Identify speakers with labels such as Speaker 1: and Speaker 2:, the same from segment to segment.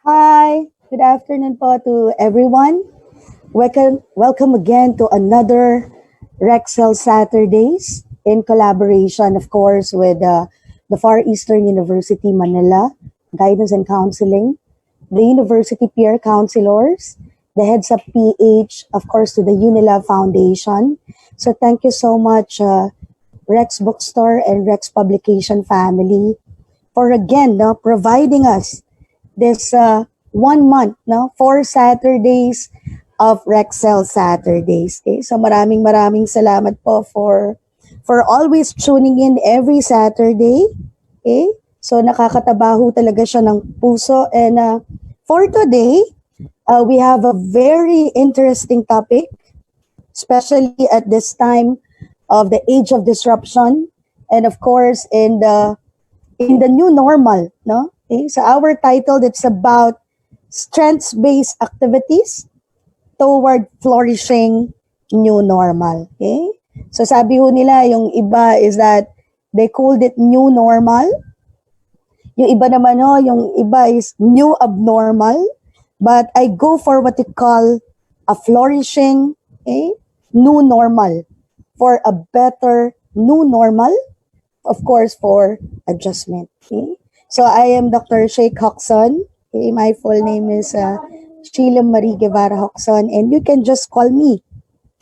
Speaker 1: Hi, good afternoon po to everyone. Welcome again to another Rexel Saturdays in collaboration, of course, with the Far Eastern University Manila Guidance and Counseling, the University Peer Counselors, the Heads Up PH, of course, to the Unilab Foundation. So thank you so much, Rex Bookstore and Rex Publication family, for again providing us this 1 month, no? 4 Saturdays of Rexel Saturdays. Okay? So maraming salamat po for always tuning in every Saturday. Okay? So nakakatabaho talaga siya ng puso. And for today, we have a very interesting topic, especially at this time of the age of disruption, and of course in the new normal, no? Okay, so our title, it's about strengths-based activities toward flourishing new normal. Okay? So sabi ho nila, yung iba is that they called it new normal. Yung iba naman ho, yung iba is new abnormal. But I go for what you call a flourishing, okay, new normal, for a better new normal, of course, for adjustment. Okay? So I am Dr. Sheikh Hoxon. Okay? My full name is Sheila Marie Guevara Hoxon, and you can just call me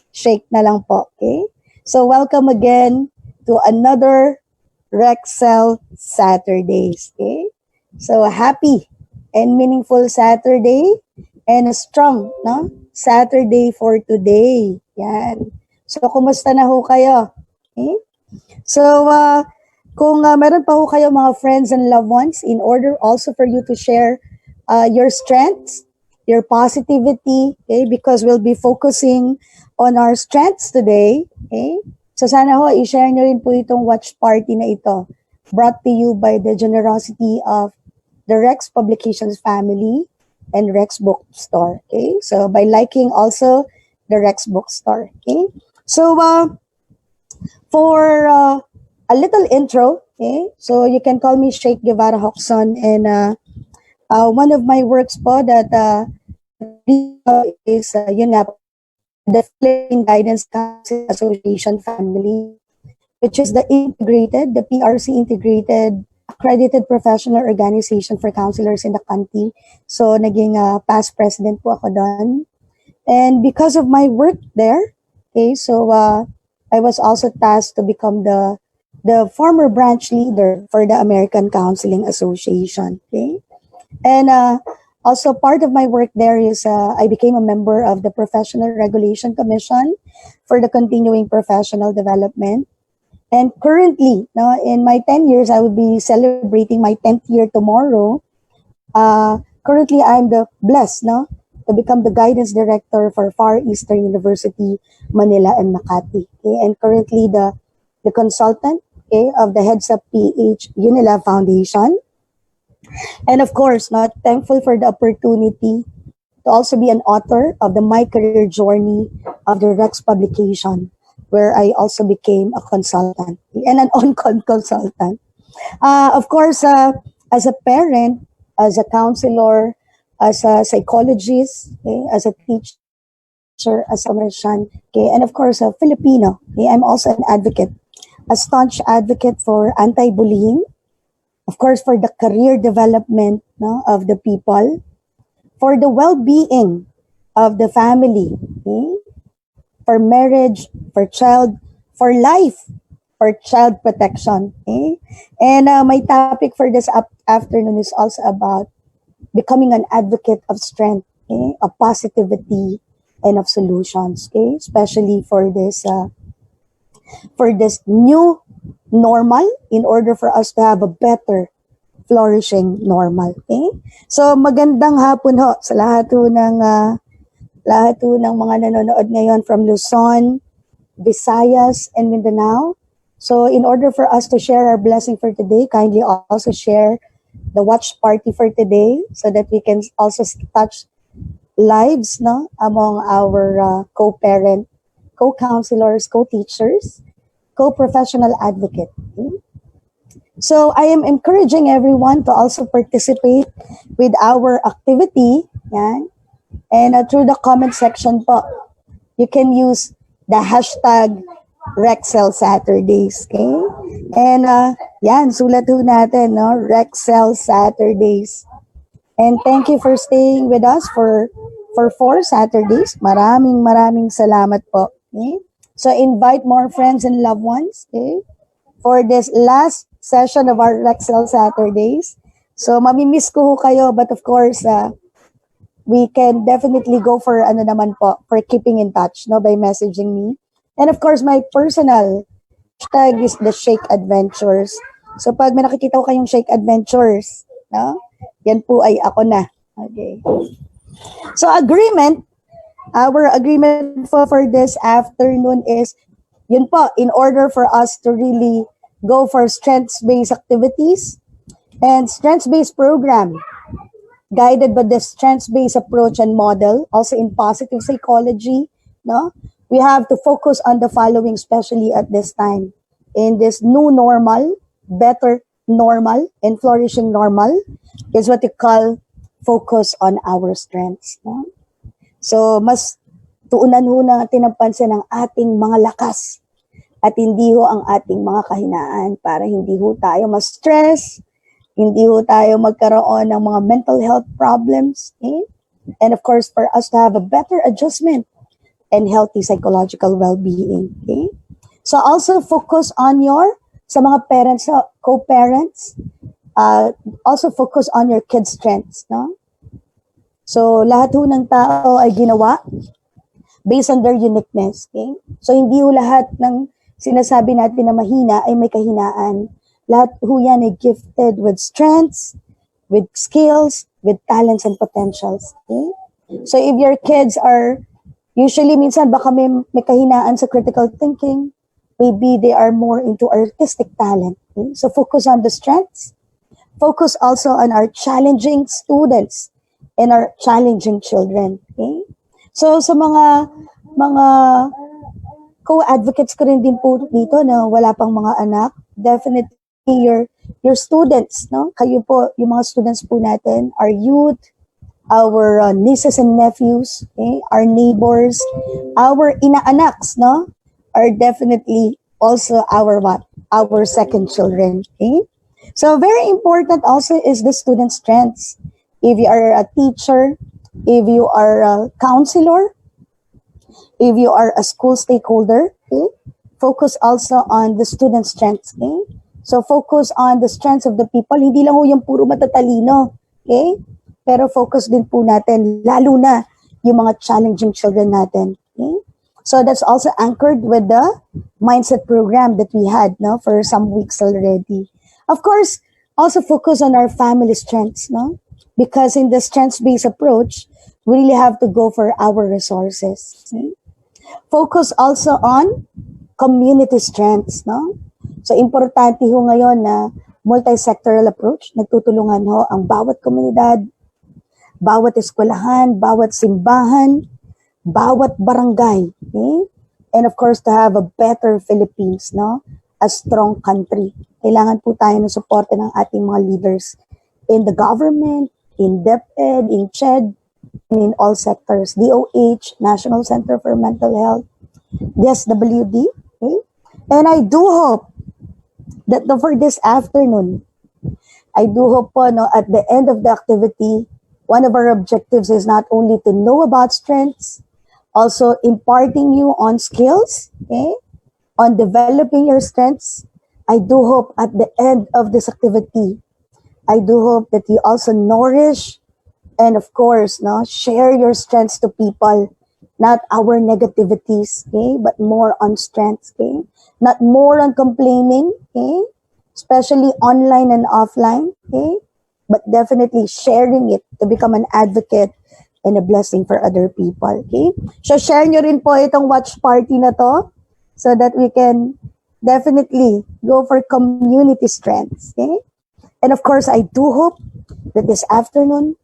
Speaker 1: Sheikh na lang po. Okay? So welcome again to another Rexel Saturdays. Okay? So happy and meaningful Saturday and a strong Saturday for today. Yan. So kumusta na ho kayo? Okay? So, kung meron pa ho kayo mga friends and loved ones, in order also for you to share your strengths, your positivity, okay, because we'll be focusing on our strengths today, okay? So sana ho, i-share nyo rin po itong watch party na ito, brought to you by the generosity of the Rex Publications family and Rex Bookstore, okay? So by liking also the Rex Bookstore, okay? So, for a little intro, okay? So you can call me Sheikh Guevara Hoxon, and one of my works po that is yun nga po, the Philippine Guidance Council Association family, which is the PRC integrated accredited professional organization for counselors in the country. So naging past president po ako doon. And because of my work there, okay, so I was also tasked to become the former branch leader for the American Counseling Association. Okay, and also part of my work there is I became a member of the Professional Regulation Commission for the continuing professional development. And currently, no, in my 10 years, I will be celebrating my 10th year tomorrow. Currently, I'm the blessed, no, to become the guidance director for Far Eastern University, Manila and Makati. Okay? And currently the consultant, okay, of the Heads Up PH Unilab Foundation. And of course, not thankful for the opportunity to also be an author of the My Career Journey of the Rex publication, where I also became a consultant and an on-call consultant. Of course, as a parent, as a counselor, as a psychologist, okay, as a teacher, as a commercian, okay, and of course, a Filipino. Okay, I'm also an advocate, a staunch advocate for anti-bullying, of course, for the career development, no, of the people, for the well-being of the family, okay, for marriage, for child, for life, for child protection. Okay? And my topic for this afternoon is also about becoming an advocate of strength, okay? Of positivity, and of solutions. Okay? Especially for this new normal, in order for us to have a better flourishing normal. Okay? So magandang hapon ho sa lahat ho ng mga nanonood ngayon from Luzon, Visayas, and Mindanao. So in order for us to share our blessing for today, kindly also share the watch party for today so that we can also touch lives, no, among our co-parent, co-counselors, co-teachers, co-professional advocate. Okay? So I am encouraging everyone to also participate with our activity. Yan. And through the comment section po, you can use the hashtag Rexel Saturdays. Okay? And yan, sulat ho natin, no? Rexel Saturdays. And thank you for staying with us for 4 Saturdays. Maraming salamat po. Okay? So invite more friends and loved ones, okay? For this last session of our Rexel Saturdays. So mamimiss ko ho kayo, but of course, we can definitely go for ano naman po, for keeping in touch, no, by messaging me. And of course, my personal hashtag is the Shake Adventures. So pag may nakikita ko kayong Shake Adventures, no, yan po ay ako na. Okay. So our agreement for this afternoon is, yun po, in order for us to really go for strengths-based activities and strengths-based program, guided by the strengths-based approach and model, also in positive psychology, no? We have to focus on the following, especially at this time. In this new normal, better normal, and flourishing normal, is what we call focus on our strengths. No? So, mas tuunan ho natin ang pansin ng ating mga lakas at hindi ho ang ating mga kahinaan para hindi ho tayo ma-stress, hindi ho tayo magkaroon ng mga mental health problems. Okay? And of course, for us to have a better adjustment and healthy psychological well-being. Okay? So also focus on sa mga parents, co-parents, also focus on your kids' strengths. No? So lahat ho ng tao ay ginawa based on their uniqueness. Okay? So hindi ho lahat ng sinasabi natin na mahina ay may kahinaan. Lahat ho yan ay gifted with strengths, with skills, with talents and potentials. Okay? So if your kids are, usually minsan baka may kahinaan sa critical thinking, maybe they are more into artistic talent. Okay? So focus on the strengths. Focus also on our challenging students and our challenging children. Okay? So sa mga co-advocates ko rin din po dito na wala pang mga anak, definitely your students, no? Kayo po, yung mga students po natin, our youth, our nieces and nephews, okay? Our neighbors, our inaanaks, no? Are definitely also our what? Our second children, okay? So very important also is the student strengths. If you are a teacher, if you are a counselor, if you are a school stakeholder, okay? Focus also on the student strengths, okay? So focus on the strengths of the people. Hindi lang ho yung puro matatalino, okay? Pero focus din po natin, lalo na yung mga challenging children natin, okay? So that's also anchored with the mindset program that we had, no, for some weeks already. Of course, also focus on our family strengths, no? Because in the strengths-based approach, we really have to go for our resources. Okay? Focus also on community strengths, no? So, importante ho ngayon na multi-sectoral approach. Nagtutulungan ho ang bawat komunidad, bawat eskwelahan, bawat simbahan, bawat barangay. Okay? And of course, to have a better Philippines, no? A strong country. Kailangan po tayo ng support ng ating mga leaders in the government, in DepEd, in CHED, and in all sectors. DOH, National Center for Mental Health, DSWD. Okay? And I do hope that for this afternoon, I do hope po, no, at the end of the activity, one of our objectives is not only to know about strengths, also imparting you on skills, okay, on developing your strengths. I do hope at the end of this activity, I do hope that you also nourish and of course, no, share your strengths to people, not our negativities, okay, but more on strengths, okay, not more on complaining, okay, especially online and offline, okay, but definitely sharing it to become an advocate and a blessing for other people, okay. So share nyo rin po itong watch party na to so that we can definitely go for community strengths, okay. And of course, I do hope that this afternoon,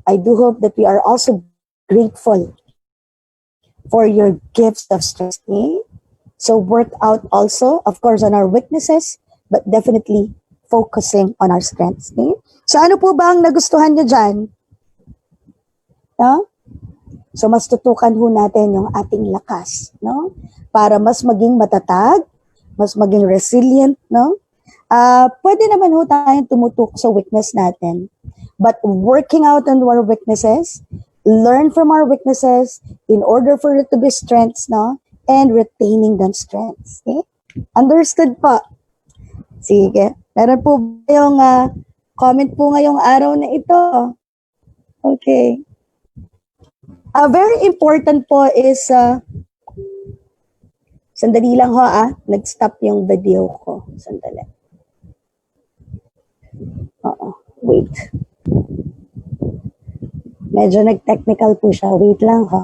Speaker 1: I do hope that we are also grateful for your gifts of strength. Okay? So work out also, of course, on our weaknesses, but definitely focusing on our strengths. Okay? So ano po ba ang nagustuhan nyo dyan? No? So mas tutukan ho natin yung ating lakas, no? Para mas maging matatag, mas maging resilient, no? Pwede naman ho tayong tumutok sa weakness natin. But working out on our weaknesses, learn from our weaknesses in order for it to be strengths, no? And retaining them strengths. Okay? Understood po? Sige. Meron po ba yung comment po ngayong araw na ito? Okay. Very important po is, sandali lang ho nag-stop yung video ko. Sandali. Wait. Medyo nag-technical po siya. Wait lang ho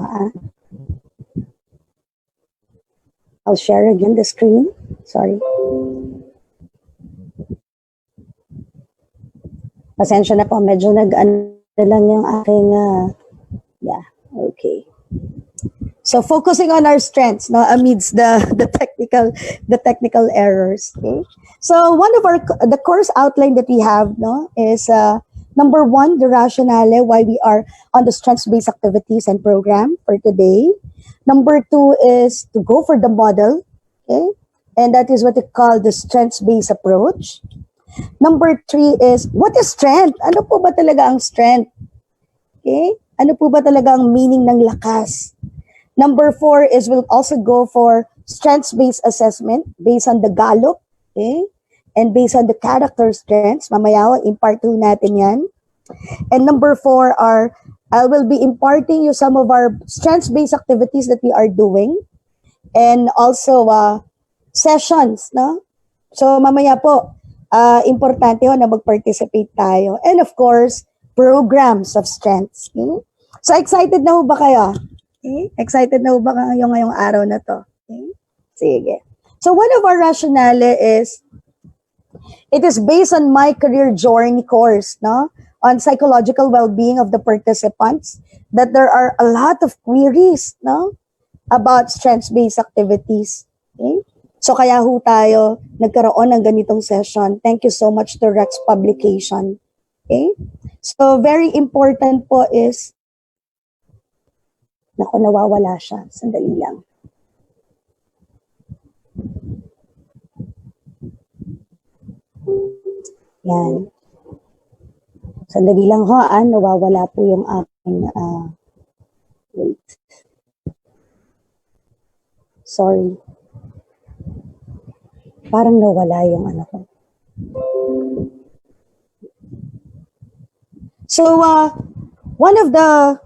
Speaker 1: I'll share again the screen. Sorry. Pasensya na po. Medyo nag-ano lang yung aking, yeah. Okay. So focusing on our strengths, no, amidst the technical errors. Okay. So one of the course outline that we have, no, is number one, the rationale why we are on the strengths-based activities and program for today. Number two is to go for the model, okay, and that is what we call the strengths-based approach. Number three is what is strength? Ano po ba talaga ang strength? Okay. Ano po ba talaga ang meaning ng lakas? Number four is we'll also go for strengths-based assessment based on the Gallup, okay? And based on the character strengths. Mamaya, impart po natin yan. And number four I will be imparting you some of our strengths-based activities that we are doing. And also, sessions, no? So, mamaya po, importante ho na mag-participate tayo. And of course, programs of strengths. Okay? So, excited na ho ba kayo? Okay? Excited na ho ba kayo ngayong araw na to? Okay? Sige. So, one of our rationale is, it is based on my career journey course, no? On psychological well-being of the participants, that there are a lot of queries, no? About strengths-based activities. Okay? So, kaya ho tayo nagkaroon ng ganitong session. Thank you so much to Rex Publication. Okay? So, very important po is, naku, nawawala siya. Sandali lang. Yan. Sandali lang ho, nawawala po yung aking, wait. Sorry. Parang nawala yung ano ko. So, one of the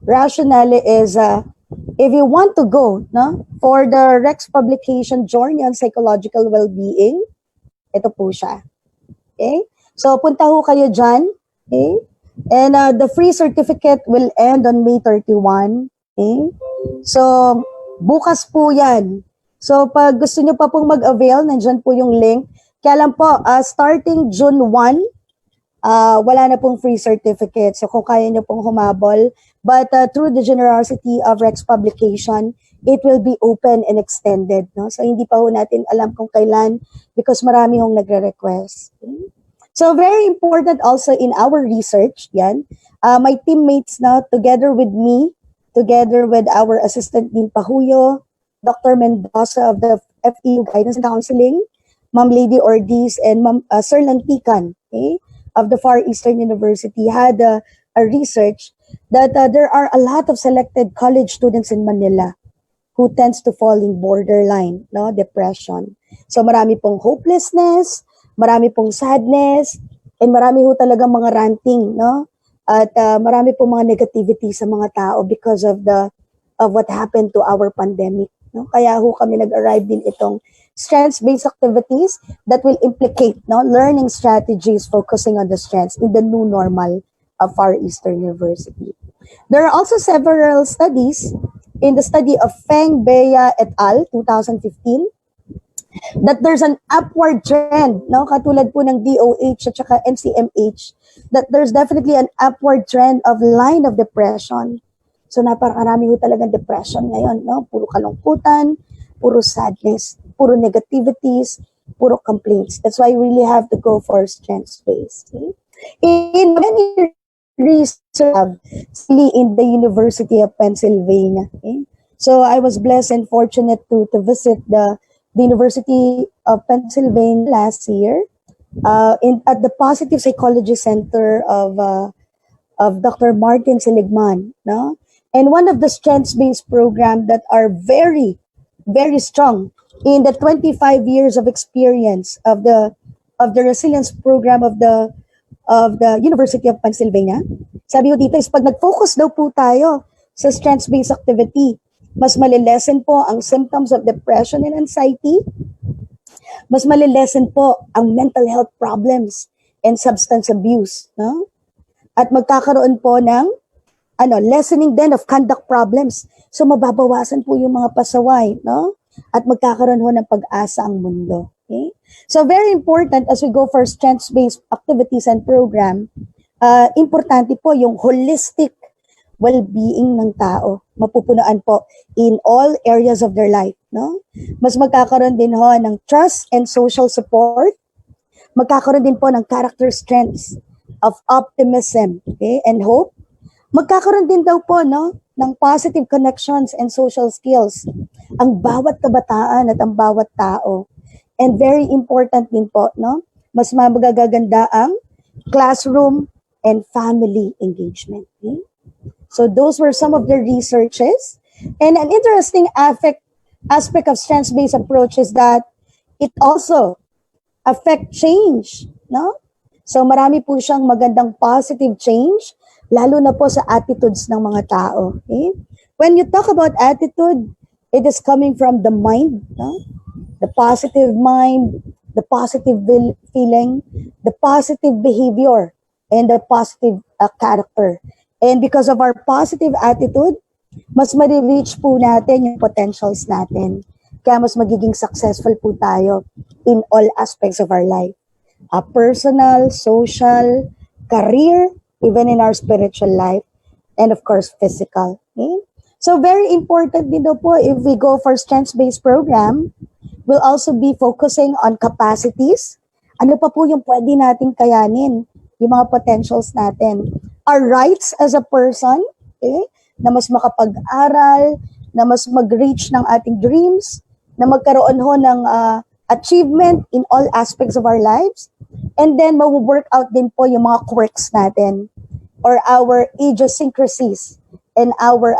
Speaker 1: rationale is, if you want to go, no, for the Rex Publication Journey on Psychological Well-Being, ito po siya. Okay? So, punta ho kayo dyan. Okay? And the free certificate will end on May 31. Okay? So, bukas po yan. So, pag gusto nyo pa pong mag-avail, nandyan po yung link. Kaya lang po, starting June 1, wala na pong free certificate. So, kung kaya nyo pong humabol. But through the generosity of Rex Publication, it will be open and extended. No? So, hindi pa ho natin alam kung kailan because marami hong nagre-request. Okay? So, very important also in our research, yan, my teammates now, together with me, together with our Assistant Dean Pahuyo, Dr. Mendoza of the FEU Guidance and Counseling, Ma'am Lady Ortiz, and Sir Lantican, okay, of the Far Eastern University, had a research that there are a lot of selected college students in Manila who tends to fall in borderline, no, depression. So marami pong hopelessness, marami pong sadness, and marami ho talagang mga ranting, no? At marami pong mga negativity sa mga tao because of what happened to our pandemic. No? Kaya ho kami nag-arrive din itong strengths-based activities that will implicate, no, learning strategies focusing on the strengths in the new normal of Far Eastern University. There are also several studies in the study of Feng Bea et al. 2015 that there's an upward trend, no, katulad po ng DOH at saka NCMH, that there's definitely an upward trend of line of depression. So napakarami ho talagang depression ngayon, no? Puro kalungkutan, puro sadness, puro negativities, puro complaints. That's why we really have to go for strengths-based. Okay? In many research, especially in the University of Pennsylvania. Okay? So I was blessed and fortunate to visit the University of Pennsylvania last year at the Positive Psychology Center of Dr. Martin Seligman, no? And one of the strengths-based programs that are very, very strong in the 25 years of experience of the resilience program of the University of Pennsylvania. Sabi ko dito is pag nag-focus daw po tayo sa strengths-based activity, mas malilesen po ang symptoms of depression and anxiety, mas malilesen po ang mental health problems and substance abuse, no? At magkakaroon po ng lessening din of conduct problems. So mababawasan po yung mga pasaway, no? At magkakaroon ho ng pag-asa ang mundo. Okay? So very important as we go for strengths-based activities and program, importante po yung holistic well-being ng tao. Mapupunaan po in all areas of their life, no? Mas magkakaroon din ho ng trust and social support. Magkakaroon din po ng character strengths of optimism, okay, and hope. Magkakaroon din daw po ng positive connections and social skills ang bawat kabataan at ang bawat tao. And very important din po, mas magaganda ang classroom and family engagement. Okay? So those were some of the researches. And an interesting aspect of strengths-based approach is that it also affect change, no? So marami po siyang magandang positive change, lalo na po sa attitudes ng mga tao. Okay? When you talk about attitude, it is coming from the mind, no? The positive mind, the positive feeling, the positive behavior, and the positive character. And because of our positive attitude, mas ma-reach po natin yung potentials natin. Kaya mas magiging successful po tayo in all aspects of our life. Personal, social, career, even in our spiritual life, and of course, physical. Okay? So very important din po if we go for strengths-based program, we'll also be focusing on capacities. Ano pa po yung pwede nating kayanin, yung mga potentials natin. Our rights as a person, okay? Na mas makapag-aral, na mas mag-reach ng ating dreams, na magkaroon ho ng achievement in all aspects of our lives. And then, mag-work out din po yung mga quirks natin or our idiosyncrasies and our,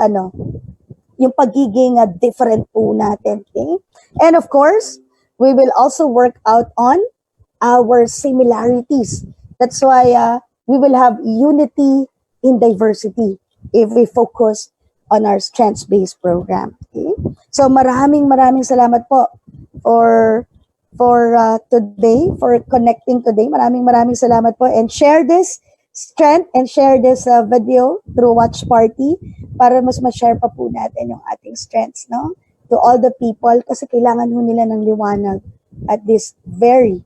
Speaker 1: yung pagiging different po natin. Okay? And of course, we will also work out on our similarities. That's why we will have unity in diversity if we focus on our strengths-based program. Okay? So maraming salamat po for today, for connecting today. Maraming salamat po, and share this strength and share this video through Watch Party para mas ma-share pa po natin yung ating strengths, no? To all the people kasi kailangan ho nila ng liwanag at this very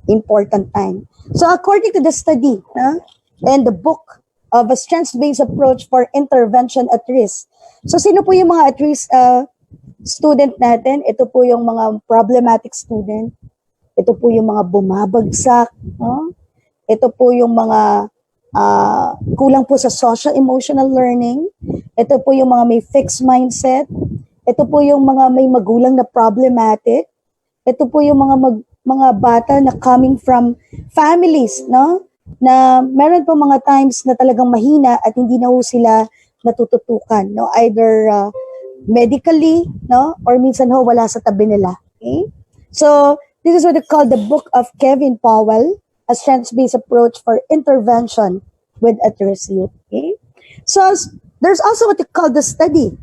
Speaker 1: important time. So according to the study and the book of a strengths-based approach for intervention at risk. So sino po yung mga at risk student natin? Ito po yung mga problematic student. Ito po yung mga bumabagsak. No? Ito po yung mga kulang po sa social-emotional learning. Ito po yung mga may fixed mindset. Ito po yung mga may magulang na problematic. Ito po yung mga bata na coming from families, no? Na meron po mga times na talagang mahina at hindi na ho sila natututukan, no? Either medically, no? Or minsan ho wala sa tabi nila. Okay? So, this is what they call the book of Kevin Powell, a strengths-based approach for intervention with at-risk youth. Okay? So, there's also what they call the study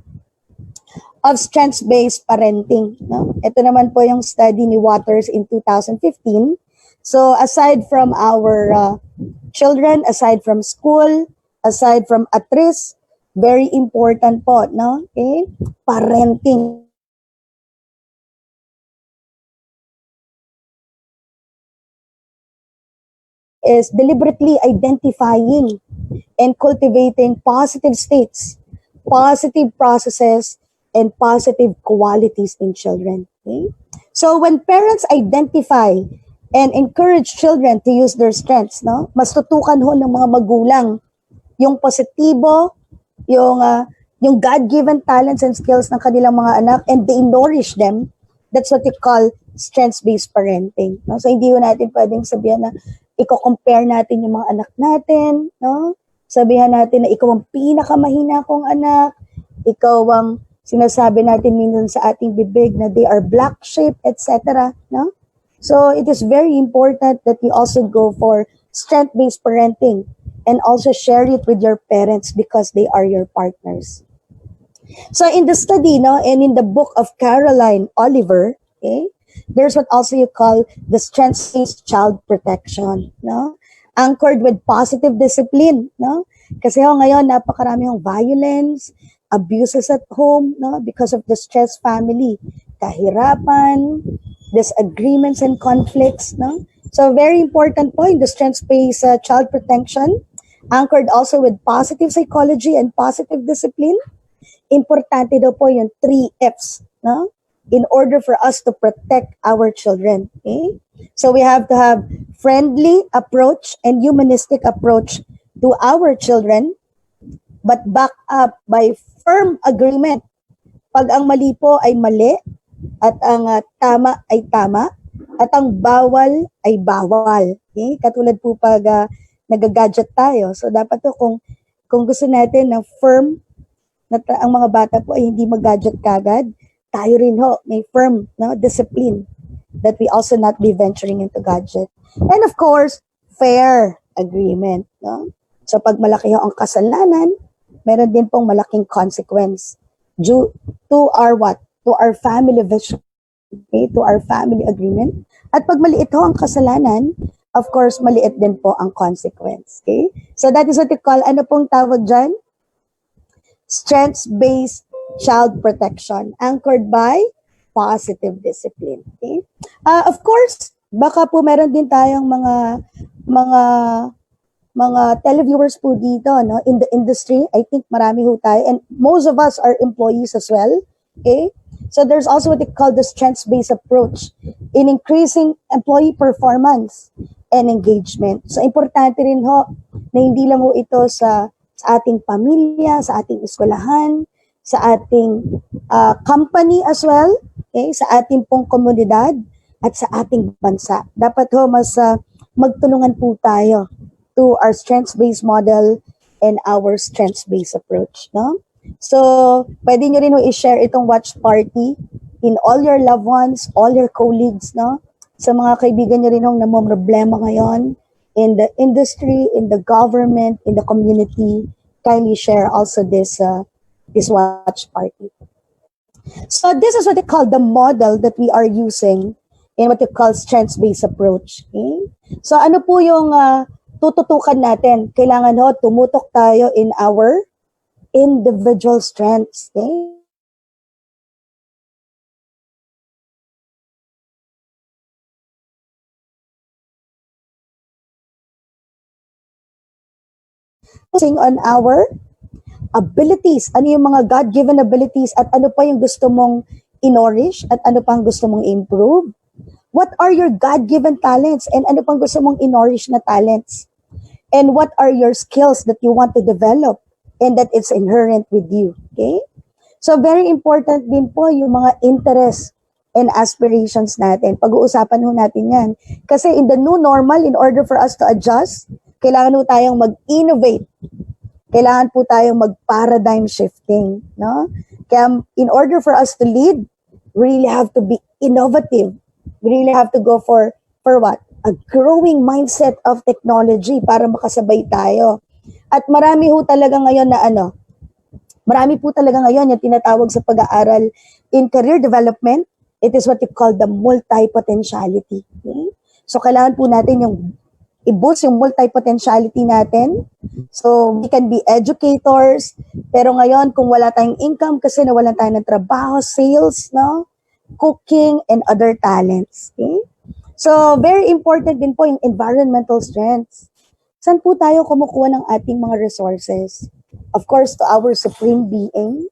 Speaker 1: of strengths-based parenting. No? Ito naman po yung study ni Waters in 2015. So, aside from our children, aside from school, aside from at-risk, very important po, no? Okay? Parenting. Is deliberately identifying and cultivating positive states, positive processes, and positive qualities in children. Okay? So when parents identify and encourage children to use their strengths, no, mas tutukan ho ng mga magulang yung positibo, yung yung God-given talents and skills ng kanilang mga anak, and they nourish them. That's what we call strengths-based parenting. No? So hindi ho natin pwedeng sabihan na i-compare natin yung mga anak natin, no? Sabihan natin na ikaw ang pinakamahina kong anak, ikaw ang sinasabi natin minsan sa ating bibig na they are black sheep, etc. No? So it is very important that you also go for strength-based parenting and also share it with your parents because they are your partners. So in the study, no, and in the book of Caroline Oliver, okay, there's what also you call the strength-based child protection, no, anchored with positive discipline, no, kasi ngayon napakarami yung violence, abuses at home, no, because of the stressed family, kahirapan, disagreements and conflicts, no. So very important point, the strength-based child protection, anchored also with positive psychology and positive discipline. Importante daw po yung 3 Fs, no? In order for us to protect our children. Okay? So we have to have friendly approach and humanistic approach to our children, but back up by firm agreement. Pag ang mali po ay mali, at ang tama ay tama, at ang bawal ay bawal. Okay? Katulad po pag nag-gadget tayo. So dapat to kung gusto natin ng firm na ang mga bata po ay hindi mag-gadget kagad, tayo rin ho, may firm discipline that we also not be venturing into gadget. And of course, fair agreement. No? So pag malaki ho ang kasalanan, meron din pong malaking consequence due to our what? To our family vision, okay? To our family agreement. At pag maliit ho ang kasalanan, of course, maliit din po ang consequence. Okay? So that is what we call, ano pong tawag dyan? Strengths-based child protection anchored by positive discipline. Okay? Of course, baka po meron din tayong mga televiewers po dito, no, in the industry. I think marami ho tayo, and most of us are employees as well. Okay? So there's also what they call the strengths-based approach in increasing employee performance and engagement. So importante rin ho na hindi lang ho ito sa ating pamilya, sa ating eskwelahan, sa ating company as well, okay, sa ating pong komunidad, at sa ating bansa. Dapat ho mas magtulungan po tayo to our strengths-based model and our strengths-based approach. No? So, pwede nyo rin ho i-share itong watch party in all your loved ones, all your colleagues, no? Sa mga kaibigan nyo rin hong namomroblema ngayon, in the industry, in the government, in the community, kindly share also this watch party. So this is what they call the model that we are using in what they call strengths-based approach. Okay? So ano po yung tututukan natin? Kailangan ho, tumutok tayo in our individual strengths. Okay? Focusing on our abilities. Ano yung mga God-given abilities at ano pa yung gusto mong in-nourish at ano pang gusto mong improve? What are your God-given talents and ano pang gusto mong in-nourish na talents? And what are your skills that you want to develop and that it's inherent with you? Okay? So very important din po yung mga interests and aspirations natin. Pag-uusapan ho natin yan. Kasi in the new normal, in order for us to adjust, kailangan ho tayong mag-innovate. Kailangan po tayong mag-paradigm shifting. No? Kaya in order for us to lead, we really have to be innovative. We really have to go for what? A growing mindset of technology para makasabay tayo. At marami ho talaga ngayon na marami po talaga ngayon yung tinatawag sa pag-aaral in career development. It is what you call the multi-potentiality. Okay? So kailangan po natin yung i-boost yung multi-potentiality natin. So we can be educators, pero ngayon kung wala tayong income kasi nawalan tayo ng trabaho, sales, no? Cooking, and other talents. Okay? So very important din po yung environmental strengths. Saan po tayo kumukuha ng ating mga resources? Of course, to our supreme being,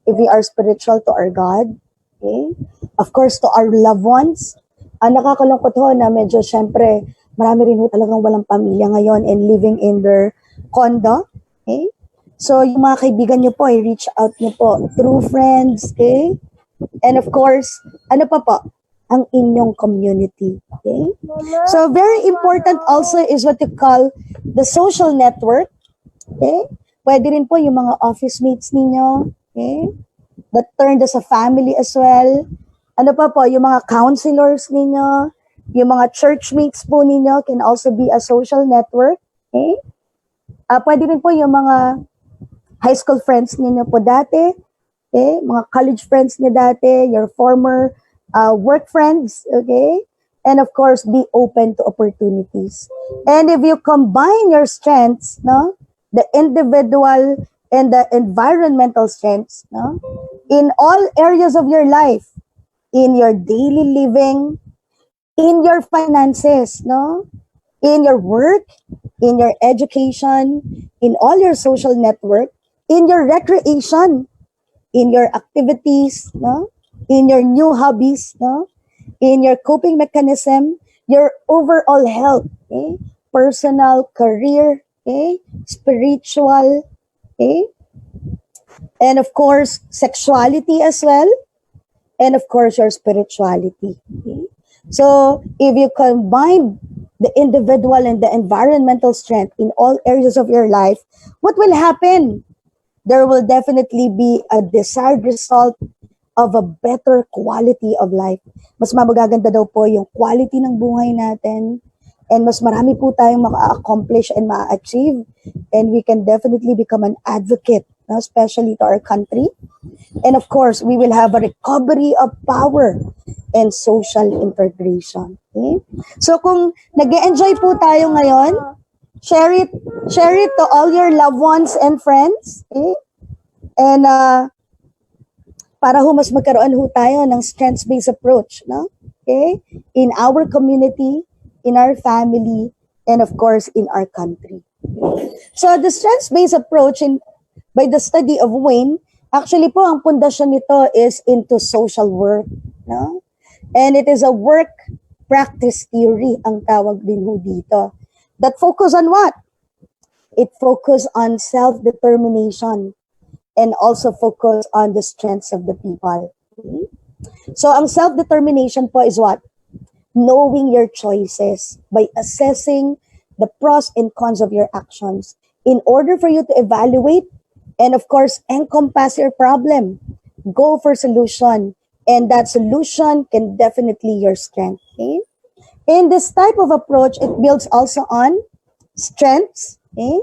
Speaker 1: if we are spiritual, to our God. Okay? Of course, to our loved ones, nakakalungkot ho na medyo syempre, marami rin ho talagang walang pamilya ngayon and living in their condo. Okay? So, yung mga kaibigan nyo po, i-reach out nyo po through friends, okay? And of course, ano pa po? Ang inyong community. Okay? So, very important also is what you call the social network. Okay? Pwede rin po yung mga office mates ninyo. Okay? That turned as a family as well. Ano pa po, yung mga counselors ninyo, yung mga church mates po ninyo can also be a social network. Okay? Pwede rin po yung mga high school friends ninyo po dati, okay? Mga college friends niyo dati, your former work friends, okay? And of course, be open to opportunities. And if you combine your strengths, no, the individual and the environmental strengths, no, in all areas of your life, in your daily living, in your finances, no, in your work, in your education, in all your social network, in your recreation, in your activities, no? In your new hobbies, no? In your coping mechanism, your overall health, okay? Personal, career, okay? Spiritual, okay? And of course, sexuality as well. And of course, your spirituality. Okay? So, if you combine the individual and the environmental strength in all areas of your life, what will happen? There will definitely be a desired result of a better quality of life. Mas magaganda daw po yung quality ng buhay natin and mas marami po tayong maka-accomplish and ma-achieve and we can definitely become an advocate, no? Especially to our country. And of course, we will have a recovery of power and social integration. Okay? So kung nag-enjoy po tayo ngayon, share it to all your loved ones and friends. Okay? And para ho mas magkaroon ho tayo ng strengths-based approach, no? Okay? In our community, in our family, and of course, in our country. So the strengths-based approach by the study of Wayne, actually po ang pundasyon nito is into social work, no? And it is a work practice theory ang tawag din ho dito. That focus on what? It focus on self-determination and also focus on the strengths of the people. Okay? So ang self-determination po is what? Knowing your choices by assessing the pros and cons of your actions in order for you to evaluate and of course encompass your problem. Go for solution and that solution can definitely your strength. Okay? In this type of approach, it builds also on strengths, okay?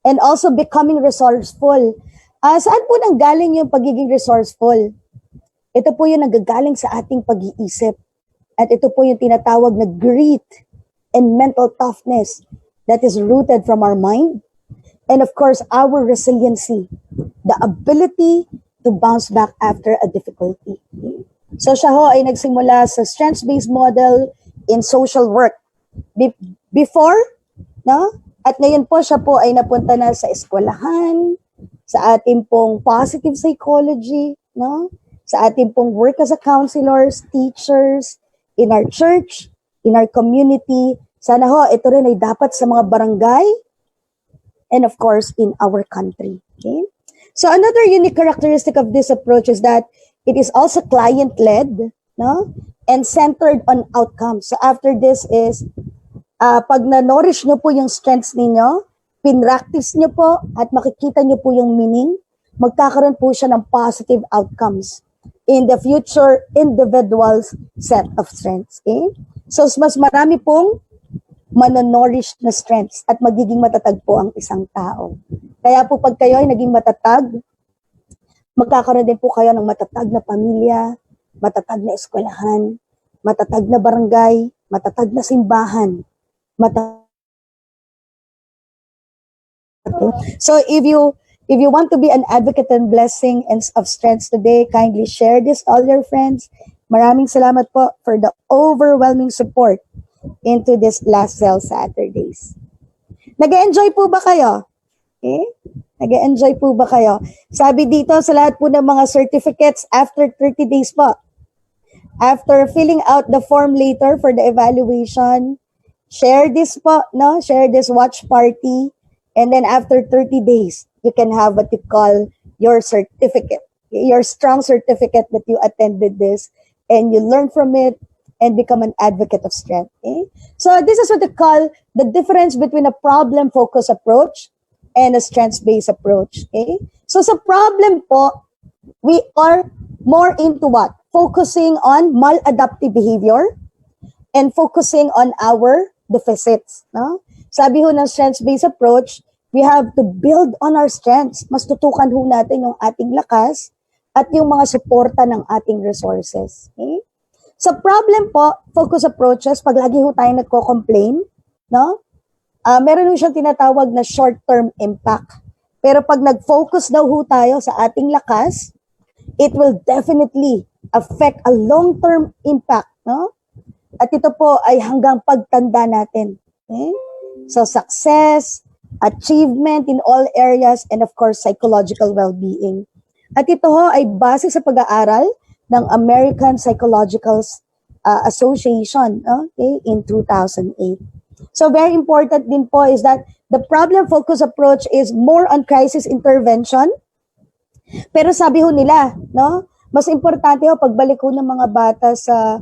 Speaker 1: And also becoming resourceful. Saan po nanggaling yung pagiging resourceful? Ito po yung nagagaling sa ating pag-iisip. At ito po yung tinatawag na grit and mental toughness that is rooted from our mind. And of course, our resiliency, the ability to bounce back after a difficulty. So siya ho ay nagsimula sa strengths-based model in social work. Before, no? At ngayon po siya po ay napunta na sa eskwelahan, sa ating pong positive psychology, no? Sa ating pong work as a counselors, teachers, in our church, in our community. Sana ho, ito rin ay dapat sa mga barangay, and of course, in our country. Okay? So another unique characteristic of this approach is that it is also client-led, no? And centered on outcomes. So after this is, pag na-nourish nyo po yung strengths ninyo, pinractice nyo po at makikita nyo po yung meaning, magkakaroon po siya ng positive outcomes in the future individual's set of strengths. Okay? So mas marami pong manonorish na strengths at magiging matatag po ang isang tao. Kaya po pag kayo ay naging matatag, magkakaroon din po kayo ng matatag na pamilya, matatag na eskwelahan, matatag na barangay, matatag na simbahan, So if you want to be an advocate and blessing and of strengths today, kindly share this to all your friends. Maraming salamat po for the overwhelming support into this last Cell Saturdays. Nag-enjoy po ba kayo? Okay? Nag-enjoy po ba kayo? Sabi dito sa lahat po ng mga certificates after 30 days po, After filling out the form later for the evaluation, share this po, no? Share this watch party. And then after 30 days, you can have what you call your certificate, your strong certificate that you attended this and you learn from it and become an advocate of strength. Okay? So this is what we call the difference between a problem-focused approach and a strengths-based approach. Okay? So sa problem po, we are more into what? Focusing on maladaptive behavior and focusing on our deficits. No? Sabi ho ng strengths-based approach, we have to build on our strengths. Mas tutukan ho natin yung ating lakas at yung mga suporta ng ating resources. Okay? Sa problem po, focus approaches, pag lagi ho tayo nagko-complain, no? Meron ho siyang tinatawag na short-term impact. Pero pag nag-focus daw ho tayo sa ating lakas, it will definitely affect a long-term impact, no? At ito po ay hanggang pagtanda natin. Okay? So success, achievement in all areas, and of course, psychological well-being. At ito ho ay base sa pag-aaral ng American Psychological Association, okay, in 2008. So very important din po is that the problem-focused approach is more on crisis intervention. Pero sabi ho nila, no, mas importante ho pagbalik ho ng mga bata sa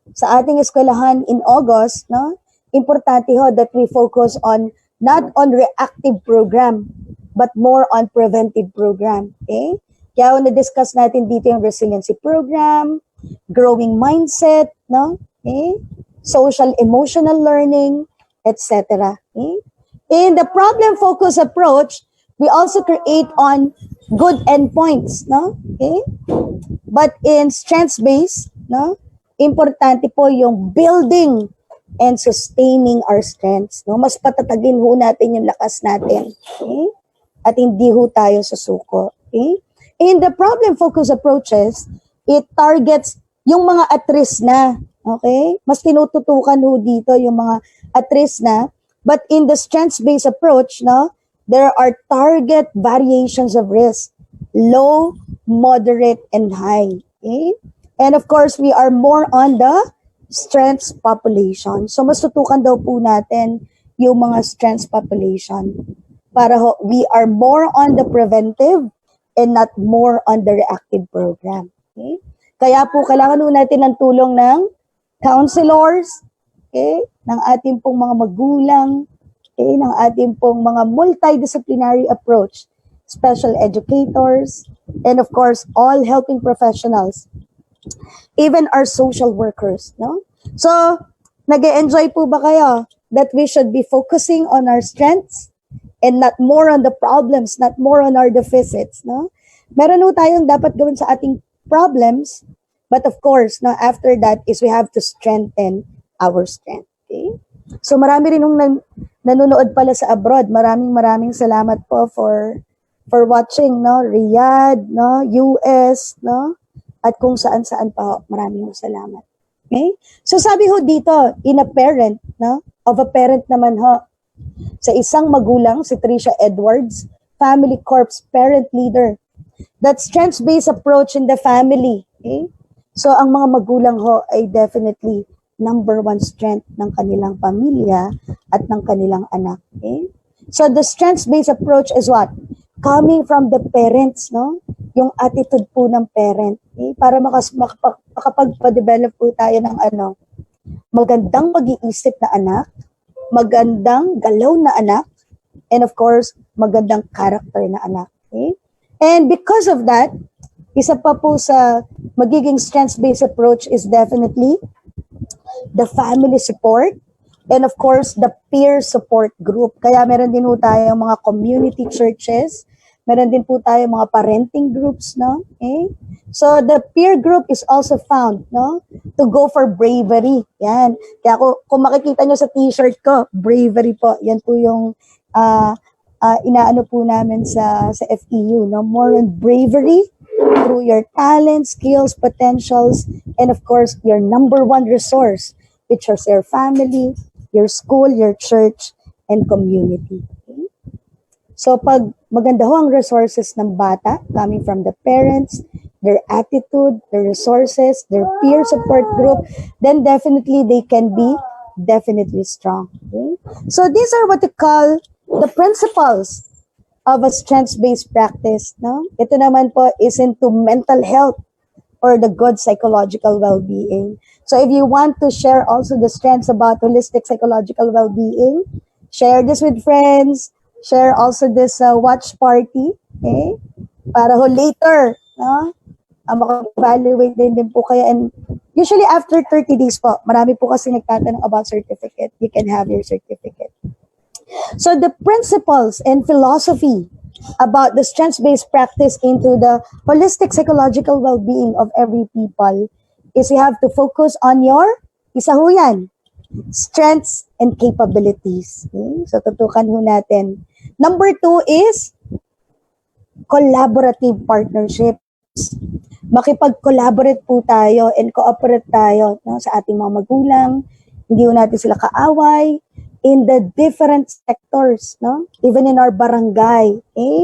Speaker 1: ating eskwelahan in August, no, importante ho that we focus on not on reactive program but more on preventive program. Okay? Kaya na-discuss natin dito yung resiliency program, growing mindset, no? Okay? Social emotional learning, etc. Okay? In the problem-focused approach, we also create on good endpoints, no? Okay? But in strengths-based, no? Importante po yung building and sustaining our strengths, no? Mas patatagin ho natin yung lakas natin. Okay? At hindi ho tayo susuko. Okay? In the problem-focused approaches, it targets yung mga at-risk na. Okay? Mas tinututukan ho dito yung mga at-risk na. But in the strengths-based approach, no, there are target variations of risk. Low, moderate, and high. Okay? And of course, we are more on the strengths population. So mas tutukan daw po natin yung mga strengths population. Para ho, we are more on the preventive and not more on the reactive program. Okay? Kaya po, kailangan po natin ng tulong ng counselors, okay? Ng ating pong mga magulang, okay? Ng ating pong mga multidisciplinary approach, special educators, and of course, all helping professionals, even our social workers. No? So, nag-e-enjoy po ba kayo that we should be focusing on our strengths and not more on the problems, not more on our deficits, no? Meron ho tayong dapat gawin sa ating problems, but of course, no, after that is we have to strengthen our strength, okay? So marami rin hong nanonood pala sa abroad. Maraming salamat po for watching, no? Riyadh, no? US, no? At kung saan-saan pa ho. Maraming salamat. Okay? So sabi ho dito, in a parent, no? Of a parent naman ho, sa isang magulang, si Tricia Edwards, Family Corps parent leader. That strengths-based approach in the family. Okay? So, ang mga magulang ho ay definitely number one strength ng kanilang pamilya at ng kanilang anak. Okay? So, the strengths-based approach is what? Coming from the parents, no? Yung attitude po ng parent. Okay? Para makapagpa-develop po tayo ng magandang mag-iisip na anak, magandang galaw na anak, and of course, magandang character na anak. Okay? And because of that, isa pa po sa magiging strengths-based approach is definitely the family support and of course, the peer support group. Kaya meron din po tayong mga community churches, meron din po tayong mga parenting groups, no? Okay? So, the peer group is also found, no? To go for bravery. Yan. Kaya kung makikita nyo sa t-shirt ko, bravery po. Yan po yung inaano po namin sa FEU, no? More on bravery through your talents, skills, potentials, and of course, your number one resource, which is your family, your school, your church, and community. Okay? So, pag maganda ho ang resources ng bata, coming from the parents, their attitude, their resources, their peer support group, then definitely they can be definitely strong. Okay? So these are what we call the principles of a strengths-based practice. No? Ito naman po is into mental health or the good psychological well-being. So if you want to share also the strengths about holistic psychological well-being, share this with friends, share also this watch party, okay? Para ho later, no? Maka-evaluate din po kayo. And usually after 30 days po, marami po kasi nagtatanong about certificate. You can have your certificate. So the principles and philosophy about the strengths-based practice into the holistic psychological well-being of every people is you have to focus on your, isa ho yan, strengths and capabilities. Okay? So tutukan ho natin. Number 2 is collaborative partnerships. Makipag-collaborate po tayo and cooperate tayo, no, sa ating mga magulang. Hindi ho natin sila kaaway in the different sectors, no? Even in our barangay. Okay?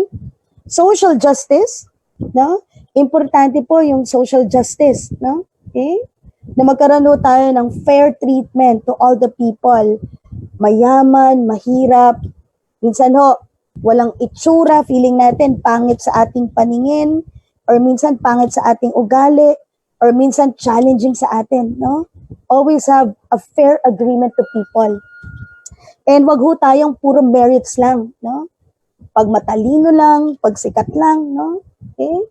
Speaker 1: Social justice, no? Importante po yung social justice, no? Okay? Na magkaroon ho tayo ng fair treatment to all the people. Mayaman, mahirap. Minsan ho, walang itsura, feeling natin pangit sa ating paningin, or minsan pangit sa ating ugali, or minsan challenging sa atin, no? Always have a fair agreement to people. And wag ho tayong puro merits lang, no? Pag matalino lang, pag sikat lang, no? Okay?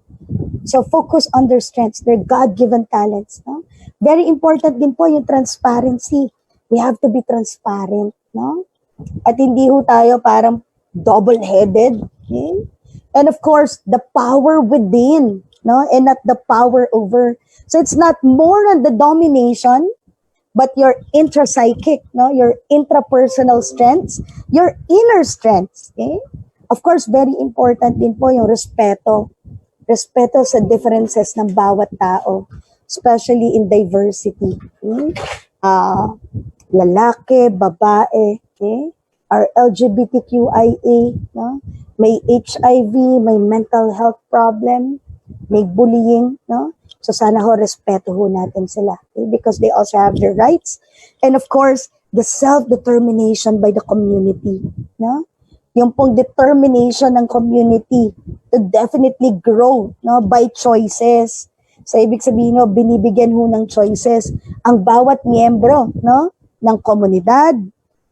Speaker 1: So focus on their strengths, their God-given talents, no? Very important din po yung transparency. We have to be transparent, no? At hindi ho tayo parang double-headed, okay? And of course, the power within, no? And not the power over. So it's not more on the domination, but your intrapsychic, no? Your intrapersonal strengths, your inner strengths, okay? Of course, very important din po yung respeto. Respeto sa differences ng bawat tao, especially in diversity. Okay? Lalaki, babae, okay? Our LGBTQIA, no? May HIV, may mental health problem, may bullying, no? So sana ho, respeto ho natin sila, okay? Because they also have their rights. And of course, the self-determination by the community, no? Yung pong determination ng community to definitely grow, no, by choices. So ibig sabihin no, binibigyan ho ng choices ang bawat miyembro, no, ng komunidad,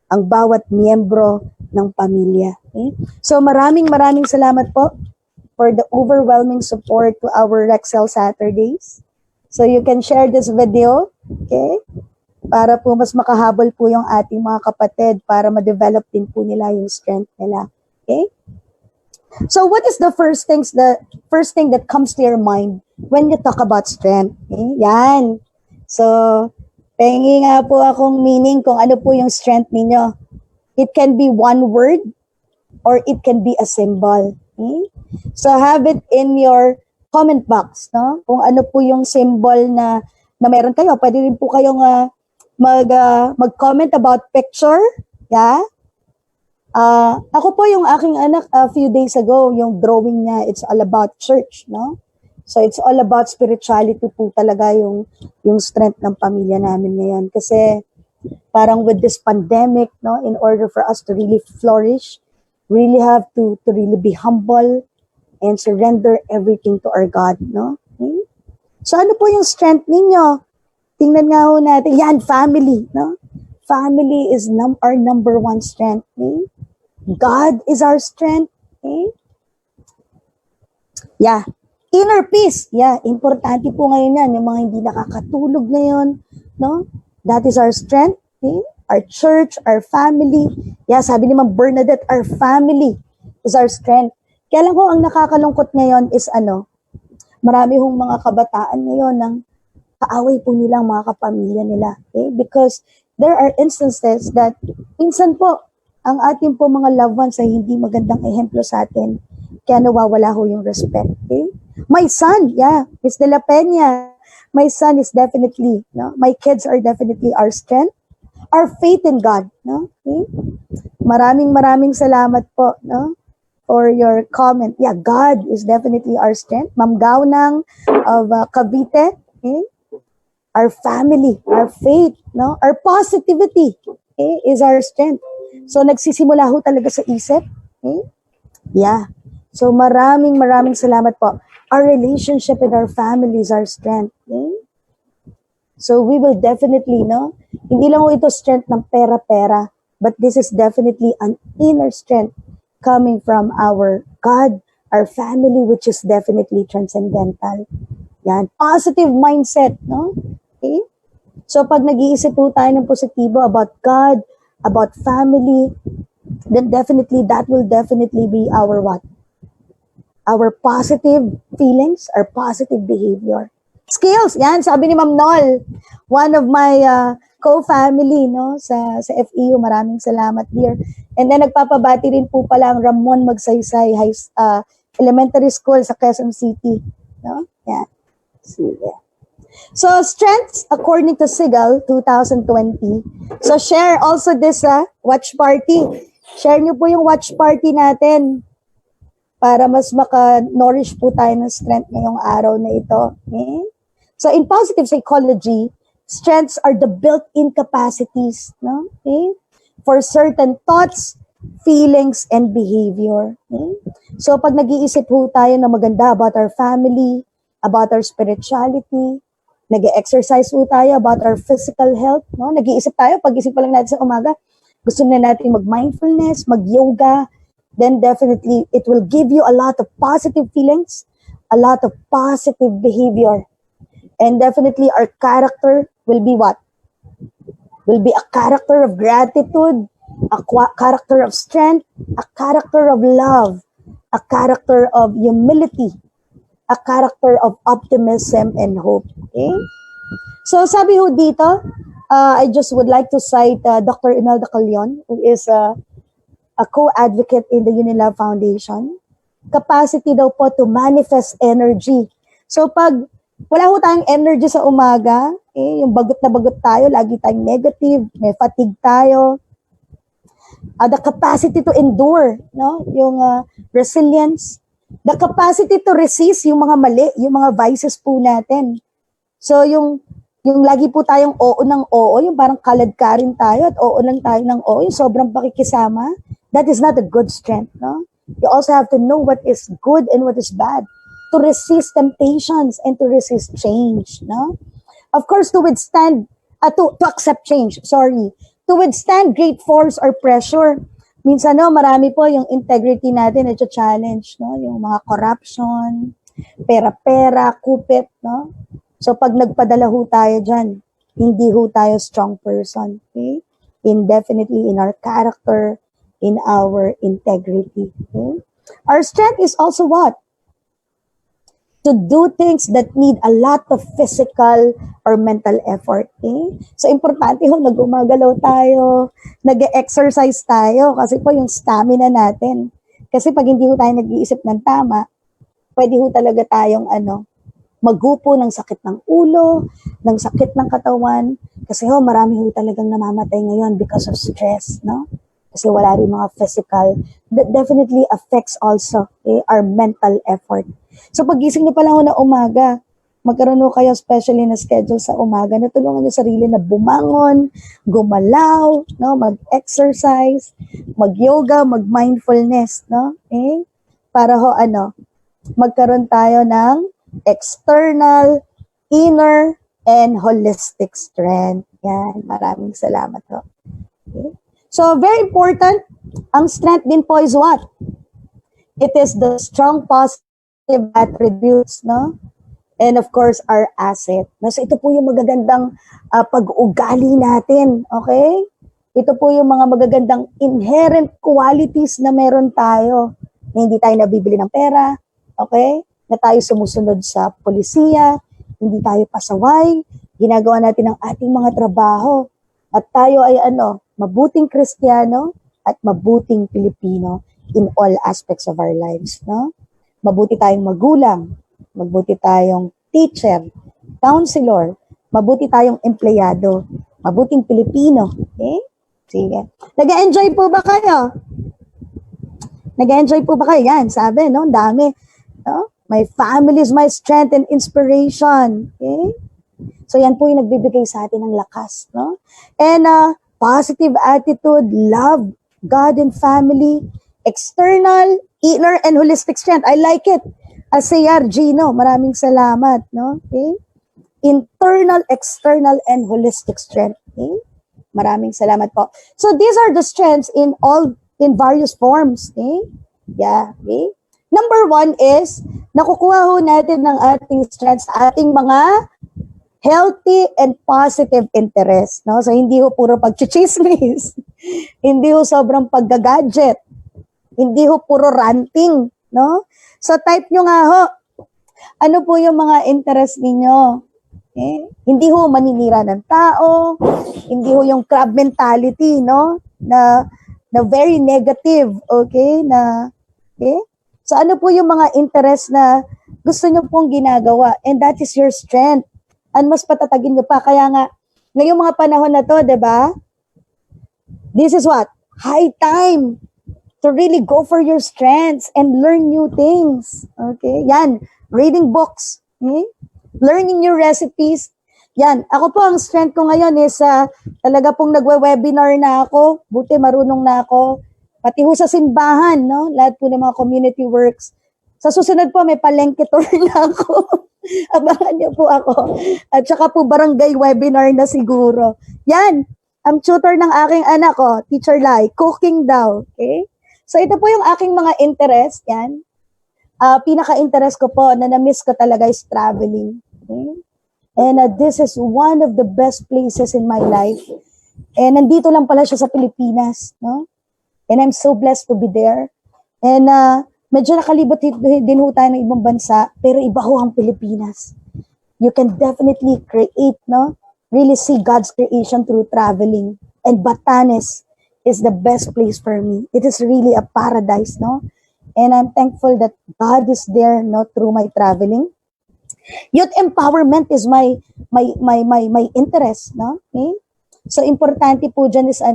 Speaker 1: ang bawat miyembro ng pamilya. Okay? So maraming salamat po for the overwhelming support to our Rexel Saturdays. So you can share this video, okay? Para po mas makahabol po yung ating mga kapatid para ma-develop din po nila yung strength nila. Okay? So what is the first thing that comes to your mind when you talk about strength? Okay? Yan. So, pengi nga po akong meaning kung ano po yung strength ninyo. It can be one word or it can be a symbol. Okay? So have it in your comment box, no? Kung ano po yung symbol na meron kayo. Pwede rin po kayong mag-comment about picture, yeah? Ako po yung aking anak a few days ago, yung drawing niya, it's all about church, no? So it's all about spirituality po talaga yung strength ng pamilya namin ngayon. Kasi parang with this pandemic, no, in order for us to really flourish, really have to really be humble and surrender everything to our God, no? Okay? So ano po yung strength ninyo? Tingnan nga ho natin, yan, family, no? Family is our number one strength, okay? God is our strength, okay? Yeah, inner peace, yeah, importante po ngayon yan, yung mga hindi nakakatulog ngayon, no? That is our strength, okay? Our church, our family, yeah, sabi ni Ma'am Bernadette, our family is our strength. Kaya lang ho, ang nakakalungkot ngayon is marami hong mga kabataan ngayon ng kaaway po nilang mga kapamilya nila. Okay? Because there are instances that minsan po, ang ating po mga loved ones ay hindi magandang ehemplo sa atin. Kaya nawawala ho yung respect. Okay? My son, yeah, Miss De La Peña, my son is definitely, no? My kids are definitely our strength, our faith in God. No? Okay? Maraming salamat po, no? for your comment. Yeah, God is definitely our strength. Ma'am Gaunang of Cavite, okay? Our family, our faith, no? Our positivity, okay, is our strength. So nagsisimula ho talaga sa isip. Okay? Yeah. So maraming salamat po. Our relationship with our family is our strength. Okay? So we will definitely, no? Hindi lang ho ito strength ng pera-pera, but this is definitely an inner strength coming from our God, our family, which is definitely transcendental. Yan. Positive mindset, no? Okay? So pag nag-iisip po tayo ng positibo about God, about family, then definitely that will definitely be our what? Our positive feelings, our positive behavior. Skills, yan, sabi ni Ma'am Nol, one of my co-family, no, sa FEU, maraming salamat dear. And then nagpapabati rin po pala ang Ramon Magsaysay Elementary School sa Quezon City, no? Yan. Sige. So strengths according to Sigal 2020. So share also this watch party. Share niyo po yung watch party natin para mas maka-nourish po tayo ng strength ngayong araw na ito. Okay? So in positive psychology, strengths are the built-in capacities, no? Okay? For certain thoughts, feelings, and behavior. Okay? So pag nag-iisip po tayo na maganda about our family, about our spirituality, nag-exercise po tayo about our physical health, no? Nag-iisip tayo, pag-isip pa lang natin sa umaga, gusto na natin mag-mindfulness, mag-yoga, then definitely it will give you a lot of positive feelings, a lot of positive behavior. And definitely our character will be what? Will be a character of gratitude, a character of strength, a character of love, a character of humility, a character of optimism and hope. Okay? So sabi ho dito, I just would like to cite Dr. Imelda Calyon, who is a co-advocate in the Unilove Foundation. Capacity daw po to manifest energy. So pag wala ho tayong energy sa umaga, yung bagot na bagot tayo, lagi tayong negative, may fatigue tayo, the capacity to endure, no? Yung resilience, the capacity to resist yung mga mali, yung mga vices po natin. So yung lagi po tayong oo ng oo, yung parang kalad ka rin tayo at oo lang tayo ng oo, yung sobrang pakikisama, that is not a good strength, no? You also have to know what is good and what is bad, to resist temptations and to resist change, no? Of course, to withstand, to accept change, sorry. To withstand great force or pressure. Minsan, no, marami po yung integrity natin na challenge, no? Yung mga corruption, pera-pera, kupit, no? So, pag nagpadala ho tayo dyan, hindi ho tayo strong person, okay? Definitely in our character, in our integrity, okay? Our strength is also what? To do things that need a lot of physical or mental effort. Okay? So, importante ho, nag-umagalaw tayo, nag-exercise tayo, kasi po yung stamina natin. Kasi pag hindi ho tayo nag-iisip ng tama, pwede ho talaga tayong magupo ng sakit ng ulo, ng sakit ng katawan, kasi ho, marami ho talagang namamatay ngayon because of stress, no? Kasi wala rin mga physical, that definitely affects also our mental effort. So pagising niyo pa lang ho na umaga, magkaroon ho kayo especially na schedule sa umaga, natulungan niyo sarili na bumangon, gumalaw, no, mag-exercise, mag-yoga, mag-mindfulness, no? Okay? Para ho magkaroon tayo ng external, inner, and holistic strength. Yan, maraming salamat ho. Okay? So, very important, ang strength din po is what? It is the strong positive attributes, no? And of course, our asset. So, ito po yung magagandang pag-ugali natin, okay? Ito po yung mga magagandang inherent qualities na meron tayo. Na hindi tayo nabibili ng pera, okay? Na tayo sumusunod sa polisiya, hindi tayo pasaway, ginagawa natin ang ating mga trabaho. At tayo ay mabuting Kristiyano at mabuting Pilipino in all aspects of our lives, no? Mabuti tayong magulang, mabuti tayong teacher, counselor, mabuti tayong empleyado, mabuting Pilipino, okay? Sige. Nag-enjoy po ba kayo? Nag-enjoy po ba kayo? Yan, sabi, no? Ang dami. No? My family is my strength and inspiration. Okay? So yan po yung nagbibigay sa atin ng lakas. No? And positive attitude, love, God and family, external, inner, and holistic strength. I like it. Asayar Gino, maraming salamat. No? Okay? Internal, external, and holistic strength. Okay? Maraming salamat po. So these are the strengths in various forms. Okay? Yeah. Okay? Number 1 is, nakukuha ho natin ng ating strengths sa ating mga healthy and positive interest. No? So hindi ho puro pagchichismis. Hindi ho sobrang paggagadget. Hindi ho puro ranting. No? So type nyo nga ho, ano po yung mga interest ninyo? Okay? Hindi ho maninira ng tao, hindi ho yung crab mentality, no? Na very negative, okay? Okay? So ano po yung mga interest na gusto nyo pong ginagawa? And that is your strength. And mas patatagin nyo pa. Kaya nga, ngayong mga panahon na to, 'di ba? This is what? High time to really go for your strengths and learn new things. Okay? Yan. Reading books. Okay? Learning new recipes. Yan. Ako po, ang strength ko ngayon is talaga pong nagwe-webinar na ako. Buti marunong na ako. Pati ho sa simbahan, no? Lahat po ng mga community works. Sa susunod po, may palengke tour na ako. Abangan niyo po ako. At saka po barangay webinar na siguro. Yan. Ang tutor ng aking anak ko, Teacher Lai, cooking daw. Okay? So ito po yung aking mga interest. Yan. Pinaka-interest ko po na na-miss ko talaga is traveling. Okay? And this is one of the best places in my life. And nandito lang pala siya sa Pilipinas. No? And I'm so blessed to be there. And medyo nakalibot din ho tayo ng ibang bansa, pero iba ho ang Pilipinas. You can definitely create, no? Really see God's creation through traveling. And Batanes is the best place for me. It is really a paradise, no? And I'm thankful that God is there, no, through my traveling. Youth empowerment is my interest, no? Okay? So importante po dyan is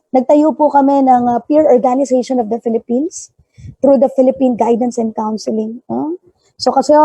Speaker 1: nagtayo po kami ng Peer Organization of the Philippines through the Philippine Guidance and Counseling. No? So kasi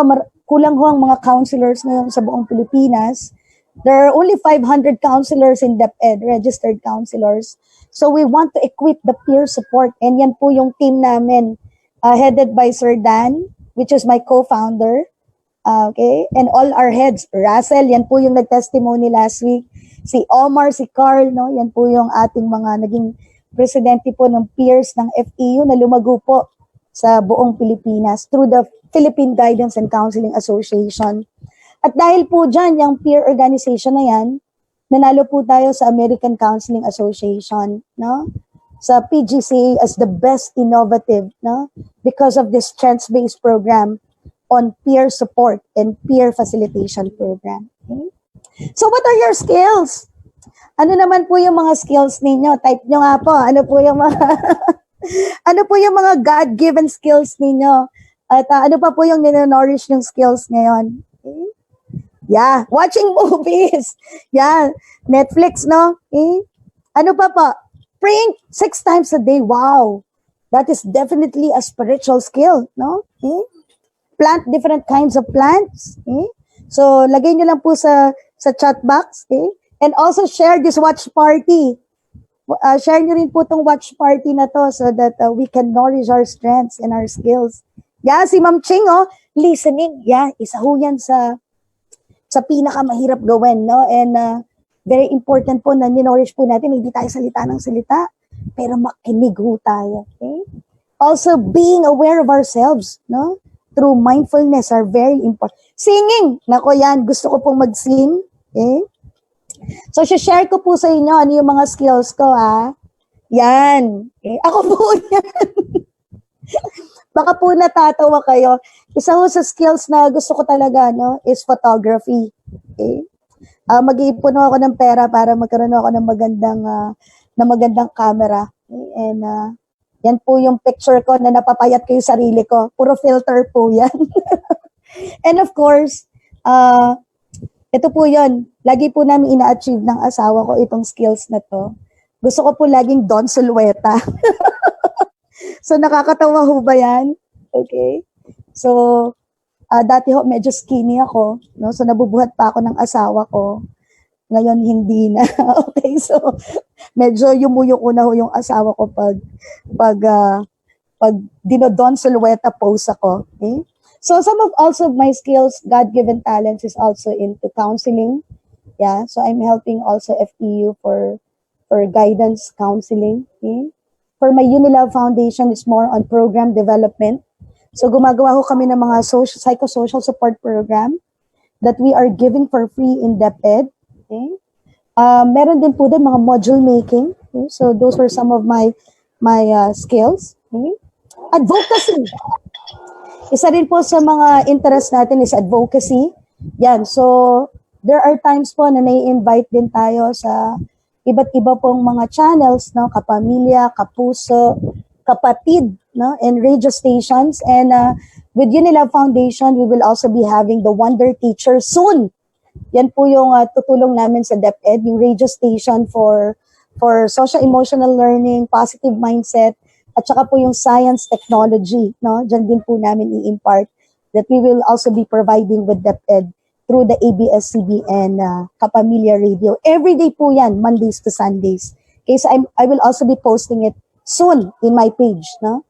Speaker 1: kulang ho ang mga counselors ngayon sa buong Pilipinas. There are only 500 counselors in DepEd, registered counselors. So we want to equip the peer support. And yan po yung team namin, headed by Sir Dan, which is my co-founder. Okay? And all our heads. Russell, yan po yung nag-testimony last week. Si Omar, si Carl, no? Yan po yung ating mga naging presidente po ng peers ng FEU na lumago po sa buong Pilipinas through the Philippine Guidance and Counseling Association. At dahil po dyan, yung peer organization na yan, nanalo po tayo sa American Counseling Association, no? Sa PGCA as the best innovative, no? Because of this strengths-based program on peer support and peer facilitation program. Okay? So what are your skills? Ano naman po yung mga skills ninyo? Type nyo nga po. Ano po yung mga ano po yung mga God-given skills ninyo? At ano pa po yung ninonourish yung skills ngayon? Okay? Yeah, watching movies. Yeah, Netflix, no? Okay? Ano pa po? Praying 6 times a day. Wow. That is definitely a spiritual skill, no? Okay? Plant different kinds of plants. Okay? So, lagay nyo lang po sa chat box. Okay? And also share this watch party. Share nyo rin po itong watch party na to so that we can nourish our strengths and our skills. Yeah, si Ma'am Ching, listening. Yeah, isa ho yan sa pinakamahirap gawin, no? And very important po na ninourish po natin, hindi tayo salita ng salita, pero makinig ho tayo. Okay? Also, being aware of ourselves, no? Through mindfulness are very important. Singing, nako yan, gusto ko pong mag-sing. Okay? So, share ko po sa inyo ano yung mga skills ko, Yan. Okay? Ako po yan. Baka po natatawa kayo. Isa ho sa skills na gusto ko talaga, no, is photography. Okay? Mag-iipon ako ng pera para magkaroon ako ng magandang camera. Okay? And yan po yung picture ko na napapayat ko yung sarili ko. Puro filter po yan. And of course, ito po yun. Lagi po namin ina-achieve ng asawa ko itong skills na to. Gusto ko po laging Don Sulueta. So, nakakatawa ho ba yan? Okay. So, dati ho, medyo skinny ako. No? So, nabubuhat pa ako ng asawa ko. Ngayon, hindi na. Okay, so, medyo yumuyo ko na ho yung asawa ko pag, ah, pag dinodon silhouette pose ako. Okay? So, some of also my skills, God-given talents is also into counseling. Yeah, so I'm helping also FEU for guidance counseling. Okay? For my Unilove Foundation, it's more on program development. So gumagawa ho kami ng mga psychosocial support program that we are giving for free in DepEd. Okay? Meron din po din mga module making. Okay? So those are some of my skills. Okay? Advocacy. Isa rin po sa mga interest natin is advocacy. Yan, so there are times po na nai-invite din tayo sa iba't iba pong mga channels, no, kapamilya, kapuso, kapatid, no, and radio stations. And with Unilove Foundation, we will also be having the Wonder Teacher soon. Yan po yung tutulong namin sa DepEd, yung radio station for social emotional learning, positive mindset, at saka po yung science technology, no? Diyan din po namin i-impart that we will also be providing with DepEd through the ABS-CBN Kapamilya Radio. Every day po yan, Mondays to Sundays. Okay, so I will also be posting it soon in my page, no?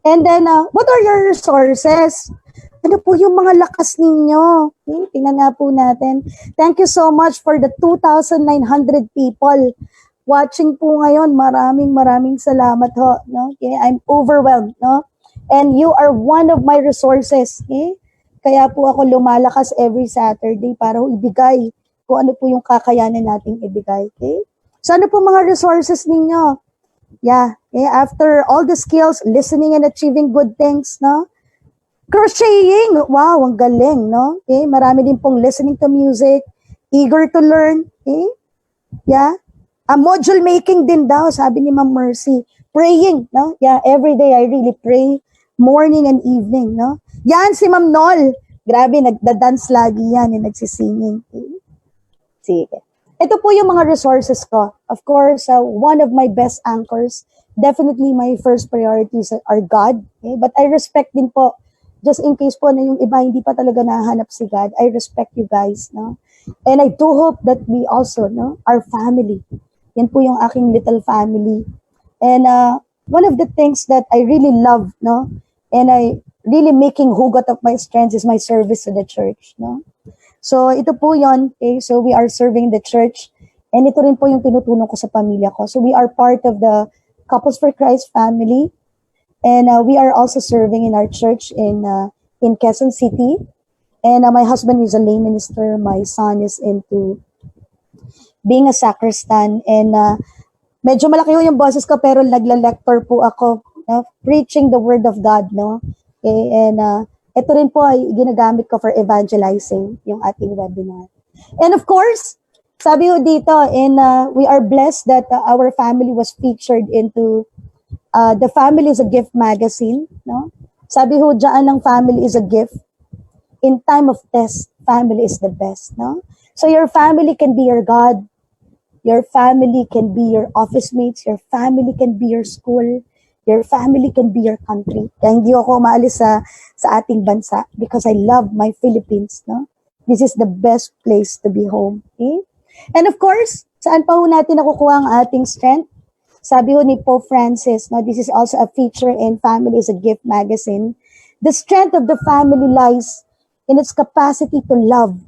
Speaker 1: And then, what are your resources? Ano po yung mga lakas ninyo? Okay, tingnan nga po natin. Thank you so much for the 2,900 people watching po ngayon. Maraming salamat ho. No? Okay, I'm overwhelmed. No? And you are one of my resources. Okay? Kaya po ako lumalakas every Saturday para ibigay kung ano po yung kakayanan nating ibigay. Okay? So ano po mga resources ninyo? Yeah. Okay? After all the skills, listening and achieving good things, no? Crocheting, wow, ang galing, no? Okay? Marami din pong listening to music, eager to learn. Okay? Yeah. Module making din daw, sabi ni Ma'am Mercy. Praying, no? Yeah, every day I really pray, morning and evening, no? Yan, si Ma'am Nol. Grabe, nagda-dance lagi yan, nagsisinging. Okay? Sige. Ito po yung mga resources ko. Of course, one of my best anchors, definitely my first priorities are God. Okay? But I respect din po, just in case po na yung iba hindi pa talaga nahanap si God, I respect you guys, no? And I do hope that we also, no, our family, yan po yung aking little family. And one of the things that I really love, no, and I really making hugot of my strengths is my service to the church, no. So ito po yon, okay? So we are serving the church, and ito rin po yung tinutulong ko sa pamilya ko. So we are part of the Couples for Christ family, and we are also serving in our church in Quezon City. And my husband is a lay minister. My son is into being a sacristan, and medyo malaki yung boses ko pero nagla-lecture po ako, no? Preaching the word of God, no? Okay, and ito rin po ay ginagamit ko for evangelizing yung ating webinar. And of course, sabi ko dito, and we are blessed that our family was featured into the Family is a Gift magazine, no? Sabi ho dyan ng family is a gift. In time of test, family is the best, no? So your family can be your God. Your family can be your office mates. Your family can be your school. Your family can be your country. Kaya hindi ako maalis sa ating bansa because I love my Philippines. No? This is the best place to be home. Okay? And of course, saan pa ho natin nakukuha ang ating strength? Sabi ho ni Pope Francis, no, this is also a feature in Family is a Gift magazine. The strength of the family lies in its capacity to love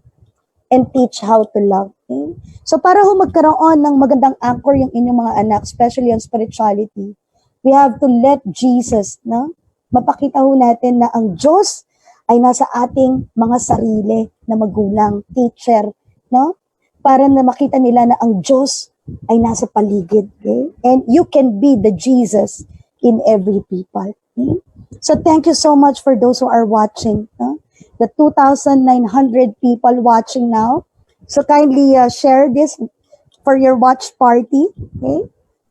Speaker 1: and teach how to love. Okay? So para ho magkaroon ng magandang anchor yung inyong mga anak, especially on spirituality, we have to let Jesus, no? Mapakita ho natin na ang Diyos ay nasa ating mga sarili na magulang, teacher, no? Para na makita nila na ang Diyos ay nasa paligid. Okay? And you can be the Jesus in every people. Okay? So thank you so much for those who are watching. No? The 2,900 people watching now. So kindly share this for your watch party. Okay?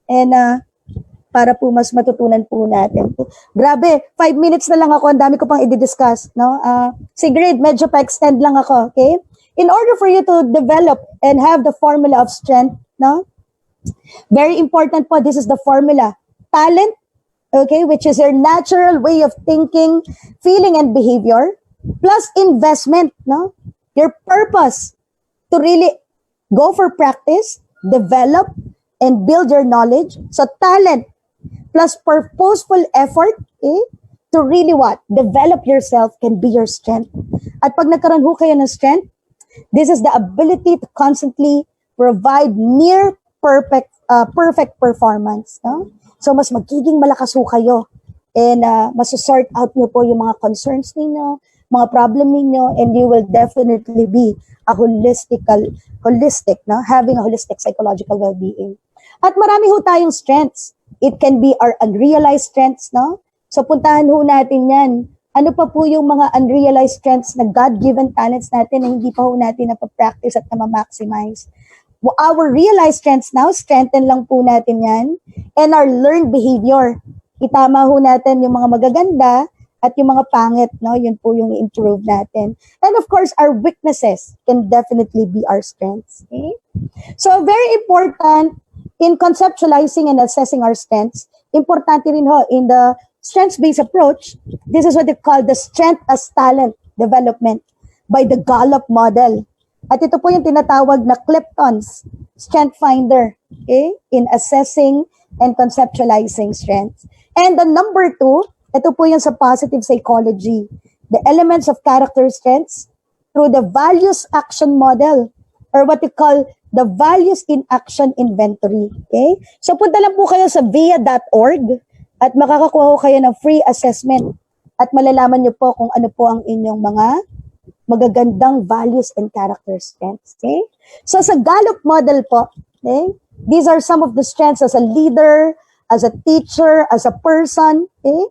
Speaker 1: And para po mas matutunan po natin. Grabe, 5 minutes na lang ako. Ang dami ko pang i-discuss. No? Sigrid, medyo pa-extend lang ako. Okay? In order for you to develop and have the formula of strength, no? Very important po, this is the formula. Talent okay, which is your natural way of thinking, feeling, and behavior, plus investment, no? Your purpose to really go for practice, develop, and build your knowledge. So talent plus purposeful effort, to really what? Develop yourself can be your strength. At pag nagkaroon ho kayo ng strength, this is the ability to constantly provide near perfect performance. No? So mas magiging malakas ho kayo and masasort out nyo po yung mga concerns ninyo, mga problem ninyo, and you will definitely be a holistic, no? Having a holistic psychological well-being. At marami ho tayong strengths. It can be our unrealized strengths, no? So puntahan ho natin yan. Ano pa po yung mga unrealized strengths na God-given talents natin na hindi pa ho natin napapractice at na-maximize. Our realized strengths now, strengthen lang po natin yan. And our learned behavior. Itama ho natin yung mga magaganda at yung mga pangit, no? Yun po yung improve natin. And of course, our weaknesses can definitely be our strengths. Okay? So very important in conceptualizing and assessing our strengths. Importante rin ho in the strengths-based approach, this is what they call the strength as talent development by the Gallup model. At ito po yung tinatawag na Clifton's Strength Finder, okay, in assessing and conceptualizing strengths. And the number 2, ito po yung sa positive psychology, the elements of character strengths through the values action model, or what we call the values in action inventory. Okay? So punta lang po kayo sa via.org at makakakuha ko kayo ng free assessment at malalaman nyo po kung ano po ang inyong mga magagandang values and character strengths. Okay? So sa Gallup model po, okay, these are some of the strengths as a leader, as a teacher, as a person. Okay?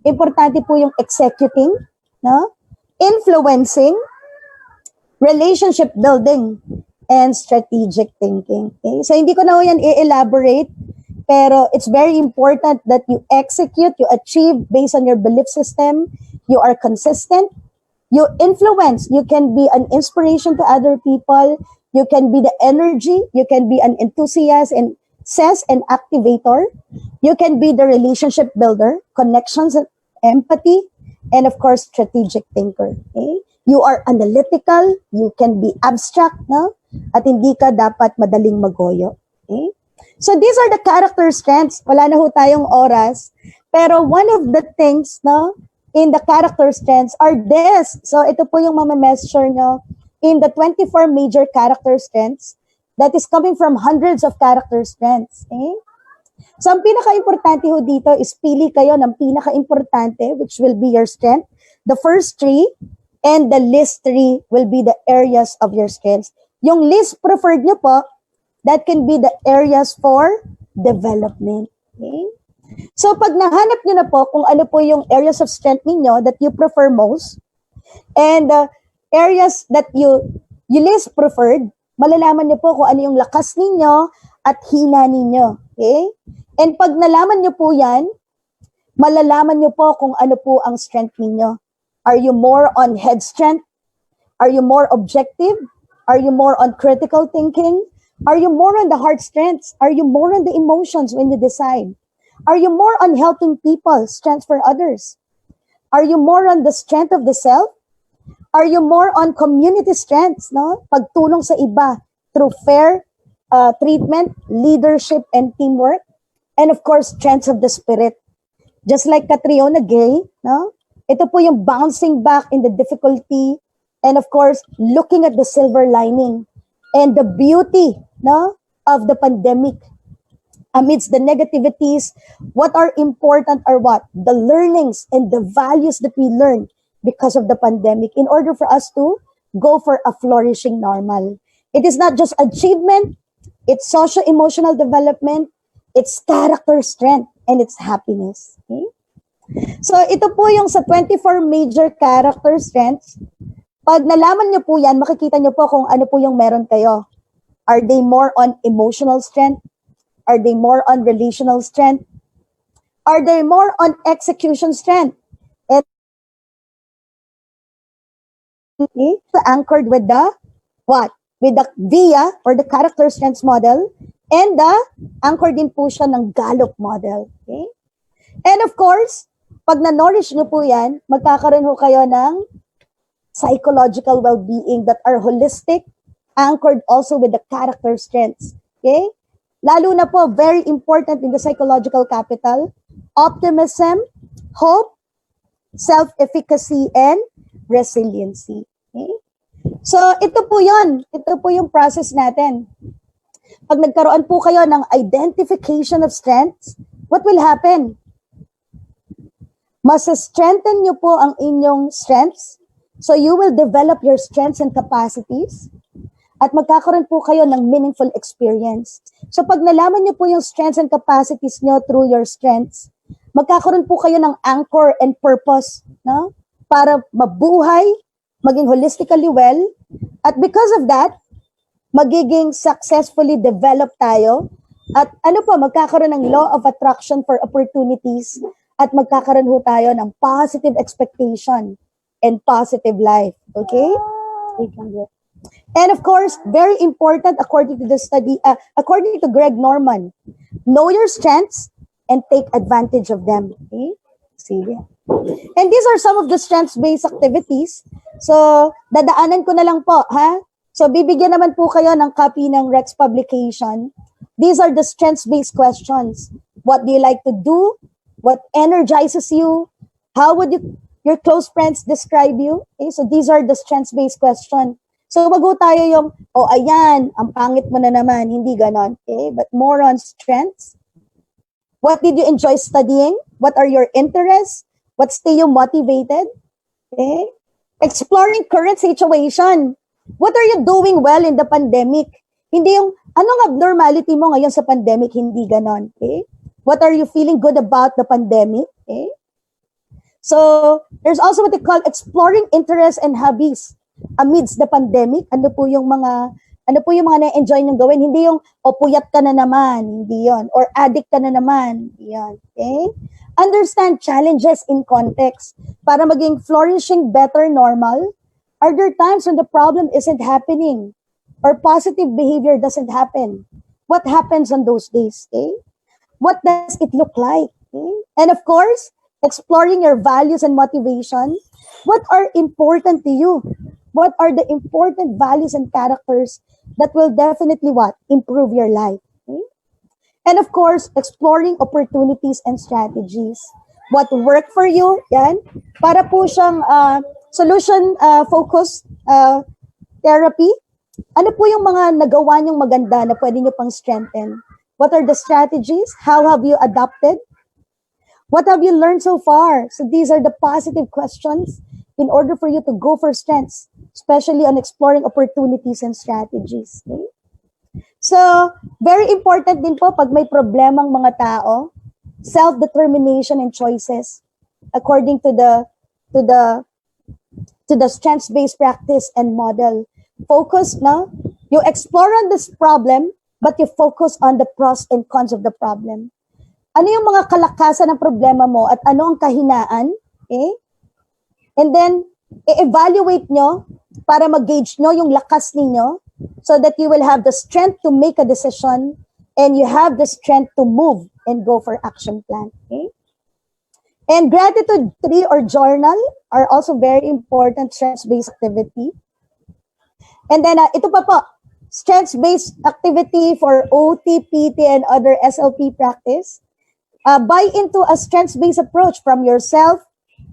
Speaker 1: Importante po yung executing, no? Influencing, relationship building, and strategic thinking. Okay? So hindi ko na yan i-elaborate, pero it's very important that you execute, you achieve based on your belief system, you are consistent, you influence, you can be an inspiration to other people, you can be the energy, you can be an enthusiast and activator, you can be the relationship builder, connections and empathy, and of course, strategic thinker. Okay? You are analytical, you can be abstract, no? At hindi ka dapat madaling magoyo. Okay? So these are the character strengths. Wala na ho tayong oras. Pero one of the things, no, in the character strengths are this. So ito po yung measure nyo in the 24 major character strengths that is coming from hundreds of character strengths. Okay? So ang pinaka-importante ho dito is pili kayo ng pinaka-importante, which will be your strength. The first 3 and the least 3 will be the areas of your strengths. Yung least preferred nyo po, that can be the areas for development. Okay? So pag nahanap nyo na po kung ano po yung areas of strength ninyo that you prefer most, and areas that you least preferred, malalaman nyo po kung ano yung lakas ninyo at hina ninyo. Okay? And pag nalaman nyo po yan, malalaman nyo po kung ano po ang strength ninyo. Are you more on head strength? Are you more objective? Are you more on critical thinking? Are you more on the heart strengths? Are you more on the emotions when you decide? Are you more on helping people, strength for others? Are you more on the strength of the self? Are you more on community strengths, no? Pagtulong sa iba through fair treatment, leadership, and teamwork? And of course, strengths of the spirit. Just like Catriona Gay, no? Ito po yung bouncing back in the difficulty, and of course, looking at the silver lining and the beauty, no, of the pandemic. Amidst the negativities, what are important are what? The learnings and the values that we learn because of the pandemic in order for us to go for a flourishing normal. It is not just achievement, it's socio-emotional development, it's character strength, and it's happiness. Okay? So ito po yung sa 24 major character strengths. Pag nalaman nyo po yan, makikita nyo po kung ano po yung meron kayo. Are they more on emotional strength? Are they more on relational strength? Are they more on execution strength? And anchored with the what? With the VIA or the character strengths model, and the anchored din po siya ng Gallup model. Okay? And of course, pag na-nourish nyo po yan, magkakaroon ho kayo ng psychological well-being that are holistic, anchored also with the character strengths. Okay? Lalo na po, very important in the psychological capital, optimism, hope, self-efficacy, and resiliency. Okay? So, ito po yun. Ito po yung process natin. Pag nagkaroon po kayo ng identification of strengths, what will happen? Mas strengthen nyo po ang inyong strengths. So you will develop your strengths and capacities. At magkakaroon po kayo ng meaningful experience. So pag nalaman nyo po yung strengths and capacities nyo through your strengths, magkakaroon po kayo ng anchor and purpose, no? Para mabuhay, maging holistically well. At because of that, magiging successfully develop tayo. At ano po, magkakaroon ng law of attraction for opportunities. At magkakaroon ho tayo ng positive expectation and positive life. Okay? And of course, very important according to the study, according to Greg Norman, know your strengths and take advantage of them. Okay? Sige. And these are some of the strengths-based activities. So, dadaanan ko na lang po, ha? So, bibigyan naman po kayo ng copy ng Rex publication. These are the strengths-based questions. What do you like to do? What energizes you? How would your close friends describe you? Okay, so these are the strengths-based questions. So wag ho tayo yung, oh ayan, ang pangit mo na naman, hindi ganon. Okay? But more on strengths. What did you enjoy studying? What are your interests? What stay you motivated? Okay? Exploring current situation. What are you doing well in the pandemic? Hindi yung, anong abnormality mo ngayon sa pandemic? Hindi ganon. Okay? What are you feeling good about the pandemic? Okay? So, there's also what they call exploring interests and hobbies amidst the pandemic. Ano po yung mga na-enjoy niyong gawin? Hindi yung, puyat ka na naman. Hindi yon. Or addict ka na naman. Hindi yon. Okay? Understand challenges in context. Para maging flourishing, better, normal. Are there times when the problem isn't happening? Or positive behavior doesn't happen? What happens on those days? Okay? What does it look like? Okay? And of course, exploring your values and motivation. What are important to you? What are the important values and characters that will definitely what? Improve your life. Okay? And of course, exploring opportunities and strategies. What work for you? Yan. Para po siyang solution focused therapy. Ano po yung mga nagawa niyong maganda na pwede niyo pang strengthen? What are the strategies? How have you adapted? What have you learned so far? So these are the positive questions in order for you to go for strengths, especially on exploring opportunities and strategies. Okay? So, very important din po pag may problemang mga tao, self-determination and choices according to the strengths-based practice and model. Focus, no? You explore on this problem, but you focus on the pros and cons of the problem. Ano yung mga kalakasan ng problema mo at ano ang kahinaan? Okay? And then, i-evaluate nyo para mag-gauge nyo yung lakas ninyo so that you will have the strength to make a decision and you have the strength to move and go for action plan. Okay? And gratitude tree or journal are also very important strengths-based activity. And then, ito pa po, strengths-based activity for OT, PT, and other SLP practice. Buy into a strengths-based approach from yourself,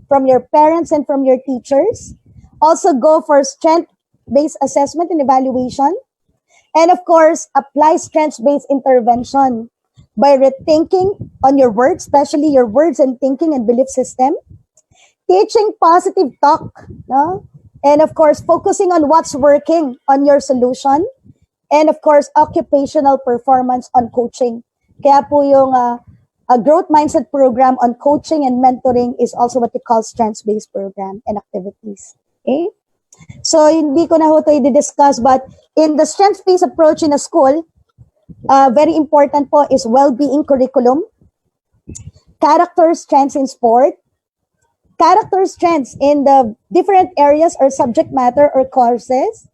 Speaker 1: from your parents, and from your teachers. Also go for strength-based assessment and evaluation. And of course, apply strengths-based intervention by rethinking on your words, especially your words and thinking and belief system. Teaching positive talk, no? And of course, focusing on what's working on your solution. And of course, occupational performance on coaching. Kaya po yung a growth mindset program on coaching and mentoring is also what we call strengths-based program and activities. Okay? So, hindi ko na ho ito i-discuss, but in the strengths-based approach in a school, very important po is well-being curriculum, character strengths in sport, character strengths in the different areas or subject matter or courses,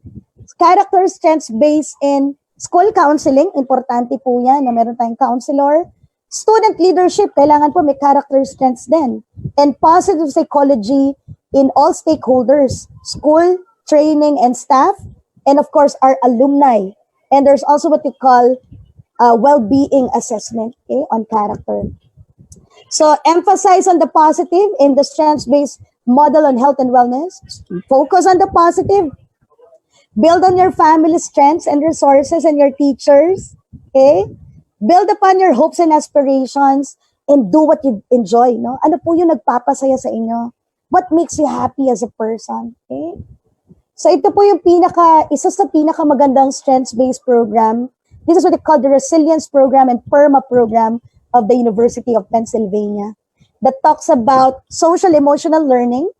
Speaker 1: character strengths based in school counseling, importante po yan na meron tayong counselor, Student leadership, kailangan po may character strengths din. And positive psychology in all stakeholders, school, training, and staff, and of course, our alumni. And there's also what we call well-being assessment, okay, on character. So emphasize on the positive in the strengths-based model on health and wellness. Focus on the positive. Build on your family's strengths and resources and your teachers. Okay? Build upon your hopes and aspirations and do what you enjoy. No? Ano po yung nagpapasaya sa inyo? What makes you happy as a person? Okay? So ito po yung isa sa pinakamagandang strengths-based program. This is what they call the Resilience Program and PERMA Program of the University of Pennsylvania that talks about social-emotional learning,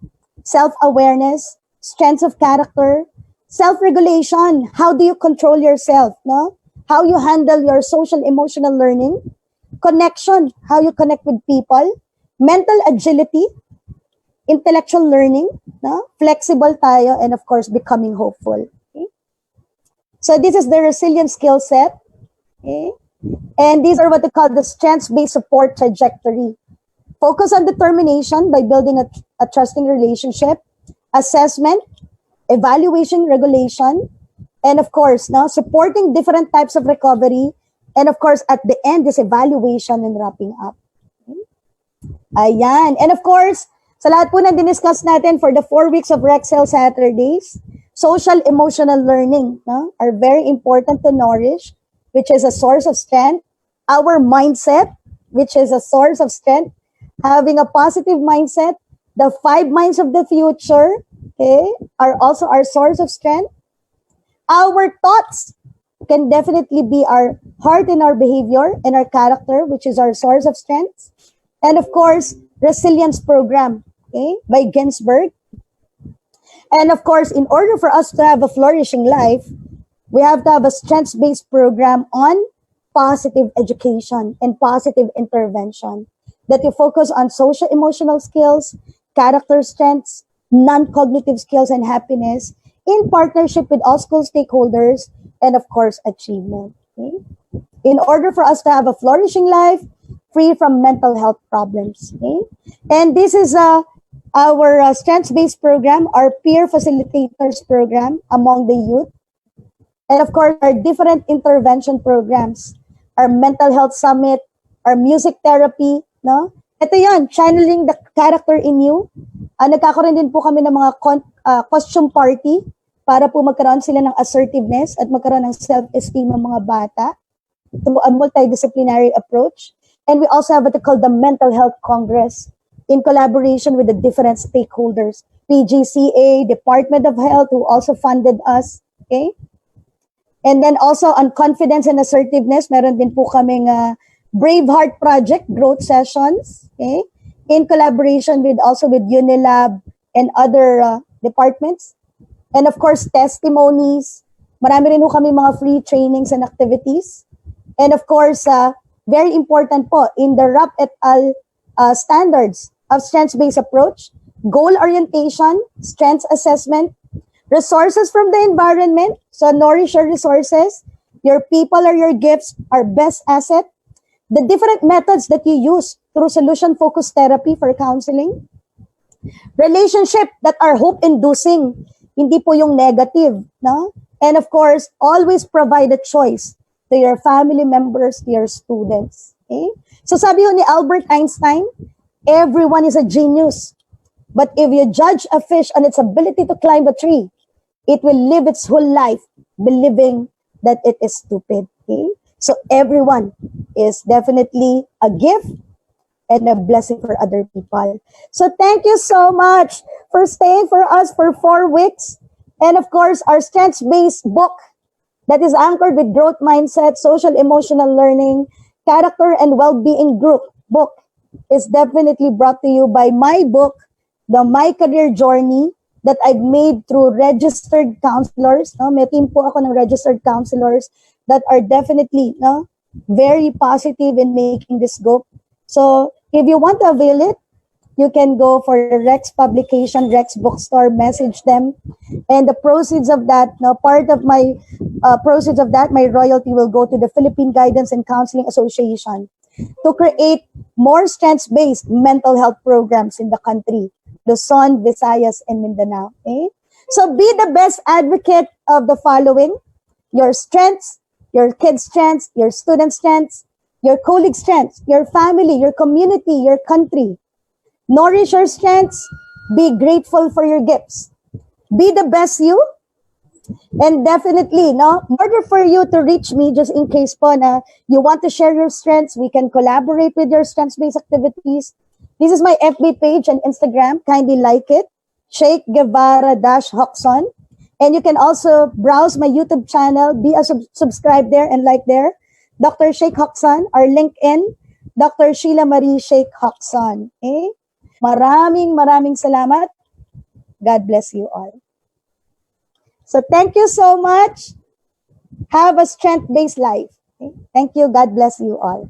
Speaker 1: self-awareness, strengths of character, self-regulation. How do you control yourself? No? How you handle your social-emotional learning, connection, how you connect with people, mental agility, intellectual learning, no? Flexible tayo, and of course, becoming hopeful. Okay? So this is the resilient skill set. Okay? And these are what they call the strengths-based support trajectory. Focus on determination by building a trusting relationship, assessment, evaluation, regulation, and of course, no, supporting different types of recovery, and of course, at the end, this evaluation and wrapping up. Okay? Ayan. And of course, sa lahat po na diniscuss natin for the 4 weeks of Rexel Saturdays, social emotional learning, no, are very important to nourish, which is a source of strength. Our mindset, which is a source of strength. Having a positive mindset. The 5 minds of the future, okay, are also our source of strength. Our thoughts can definitely be our heart and our behavior and our character, which is our source of strength. And of course, Resilience Program, okay, by Ginsberg. And of course, in order for us to have a flourishing life, we have to have a strengths-based program on positive education and positive intervention that you focus on social emotional skills, character strengths, non-cognitive skills, and happiness in partnership with all school stakeholders and of course achievement. Okay? In order for us to have a flourishing life free from mental health problems. Okay? And this is our strengths-based program, our peer facilitators program among the youth. And of course, our different intervention programs, our mental health summit, our music therapy, no? Ito yan, channeling the character in you. Nagkakaroon din po kami ng mga costume party para po magkaroon sila ng assertiveness at magkaroon ng self-esteem ng mga bata through a multidisciplinary approach. And we also have what they call the Mental Health Congress in collaboration with the different stakeholders. PGCA, Department of Health, who also funded us. Okay? And then also on confidence and assertiveness, meron din po kaming Braveheart Project growth sessions, okay, in collaboration with Unilab and other departments. And of course, testimonies. Marami rin po kami mga free trainings and activities. And of course, very important po, in the RAP et al. Standards of strengths-based approach, goal orientation, strengths assessment, resources from the environment. So nourish your resources. Your people or your gifts are best asset. The different methods that you use through solution-focused therapy for counseling. Relationship that are hope-inducing. Hindi po yung negative. No? And of course, always provide a choice to your family members, to your students. Okay? So sabi ho ni Albert Einstein, everyone is a genius. But if you judge a fish on its ability to climb a tree, it will live its whole life believing that it is stupid. Okay? So everyone is definitely a gift and a blessing for other people. So thank you so much for staying for us for 4 weeks. And of course, our strengths-based book that is anchored with growth mindset, social emotional learning, character and well-being group book is definitely brought to you by my book, The My Career Journey, that I've made through registered counselors. No? May team po ako ng registered counselors that are definitely very positive in making this book. So if you want to avail it, you can go for the Rex publication, Rex bookstore, message them. And the proceeds of that, part of my proceeds of that, my royalty will go to the Philippine Guidance and Counseling Association. to create more strengths-based mental health programs in the country, Luzon, Visayas, and Mindanao. Okay? So be the best advocate of the following: your strengths, your kids' strengths, your students' strengths, your colleagues' strengths, your family, your community, your country. Nourish your strengths. Be grateful for your gifts. Be the best you. And definitely, no, in order for you to reach me, just in case po na you want to share your strengths, we can collaborate with your strengths-based activities. This is my FB page and Instagram. Kindly like it. Sheikh Guevara-Hoxon. And you can also browse my YouTube channel. Be a subscribe there and like there. Dr. Sheikh Hoxon, our LinkedIn, Dr. Sheila Marie Sheikh Hoxon. Okay? Maraming salamat. God bless you all. So thank you so much. Have a strength-based life. Okay? Thank you. God bless you all.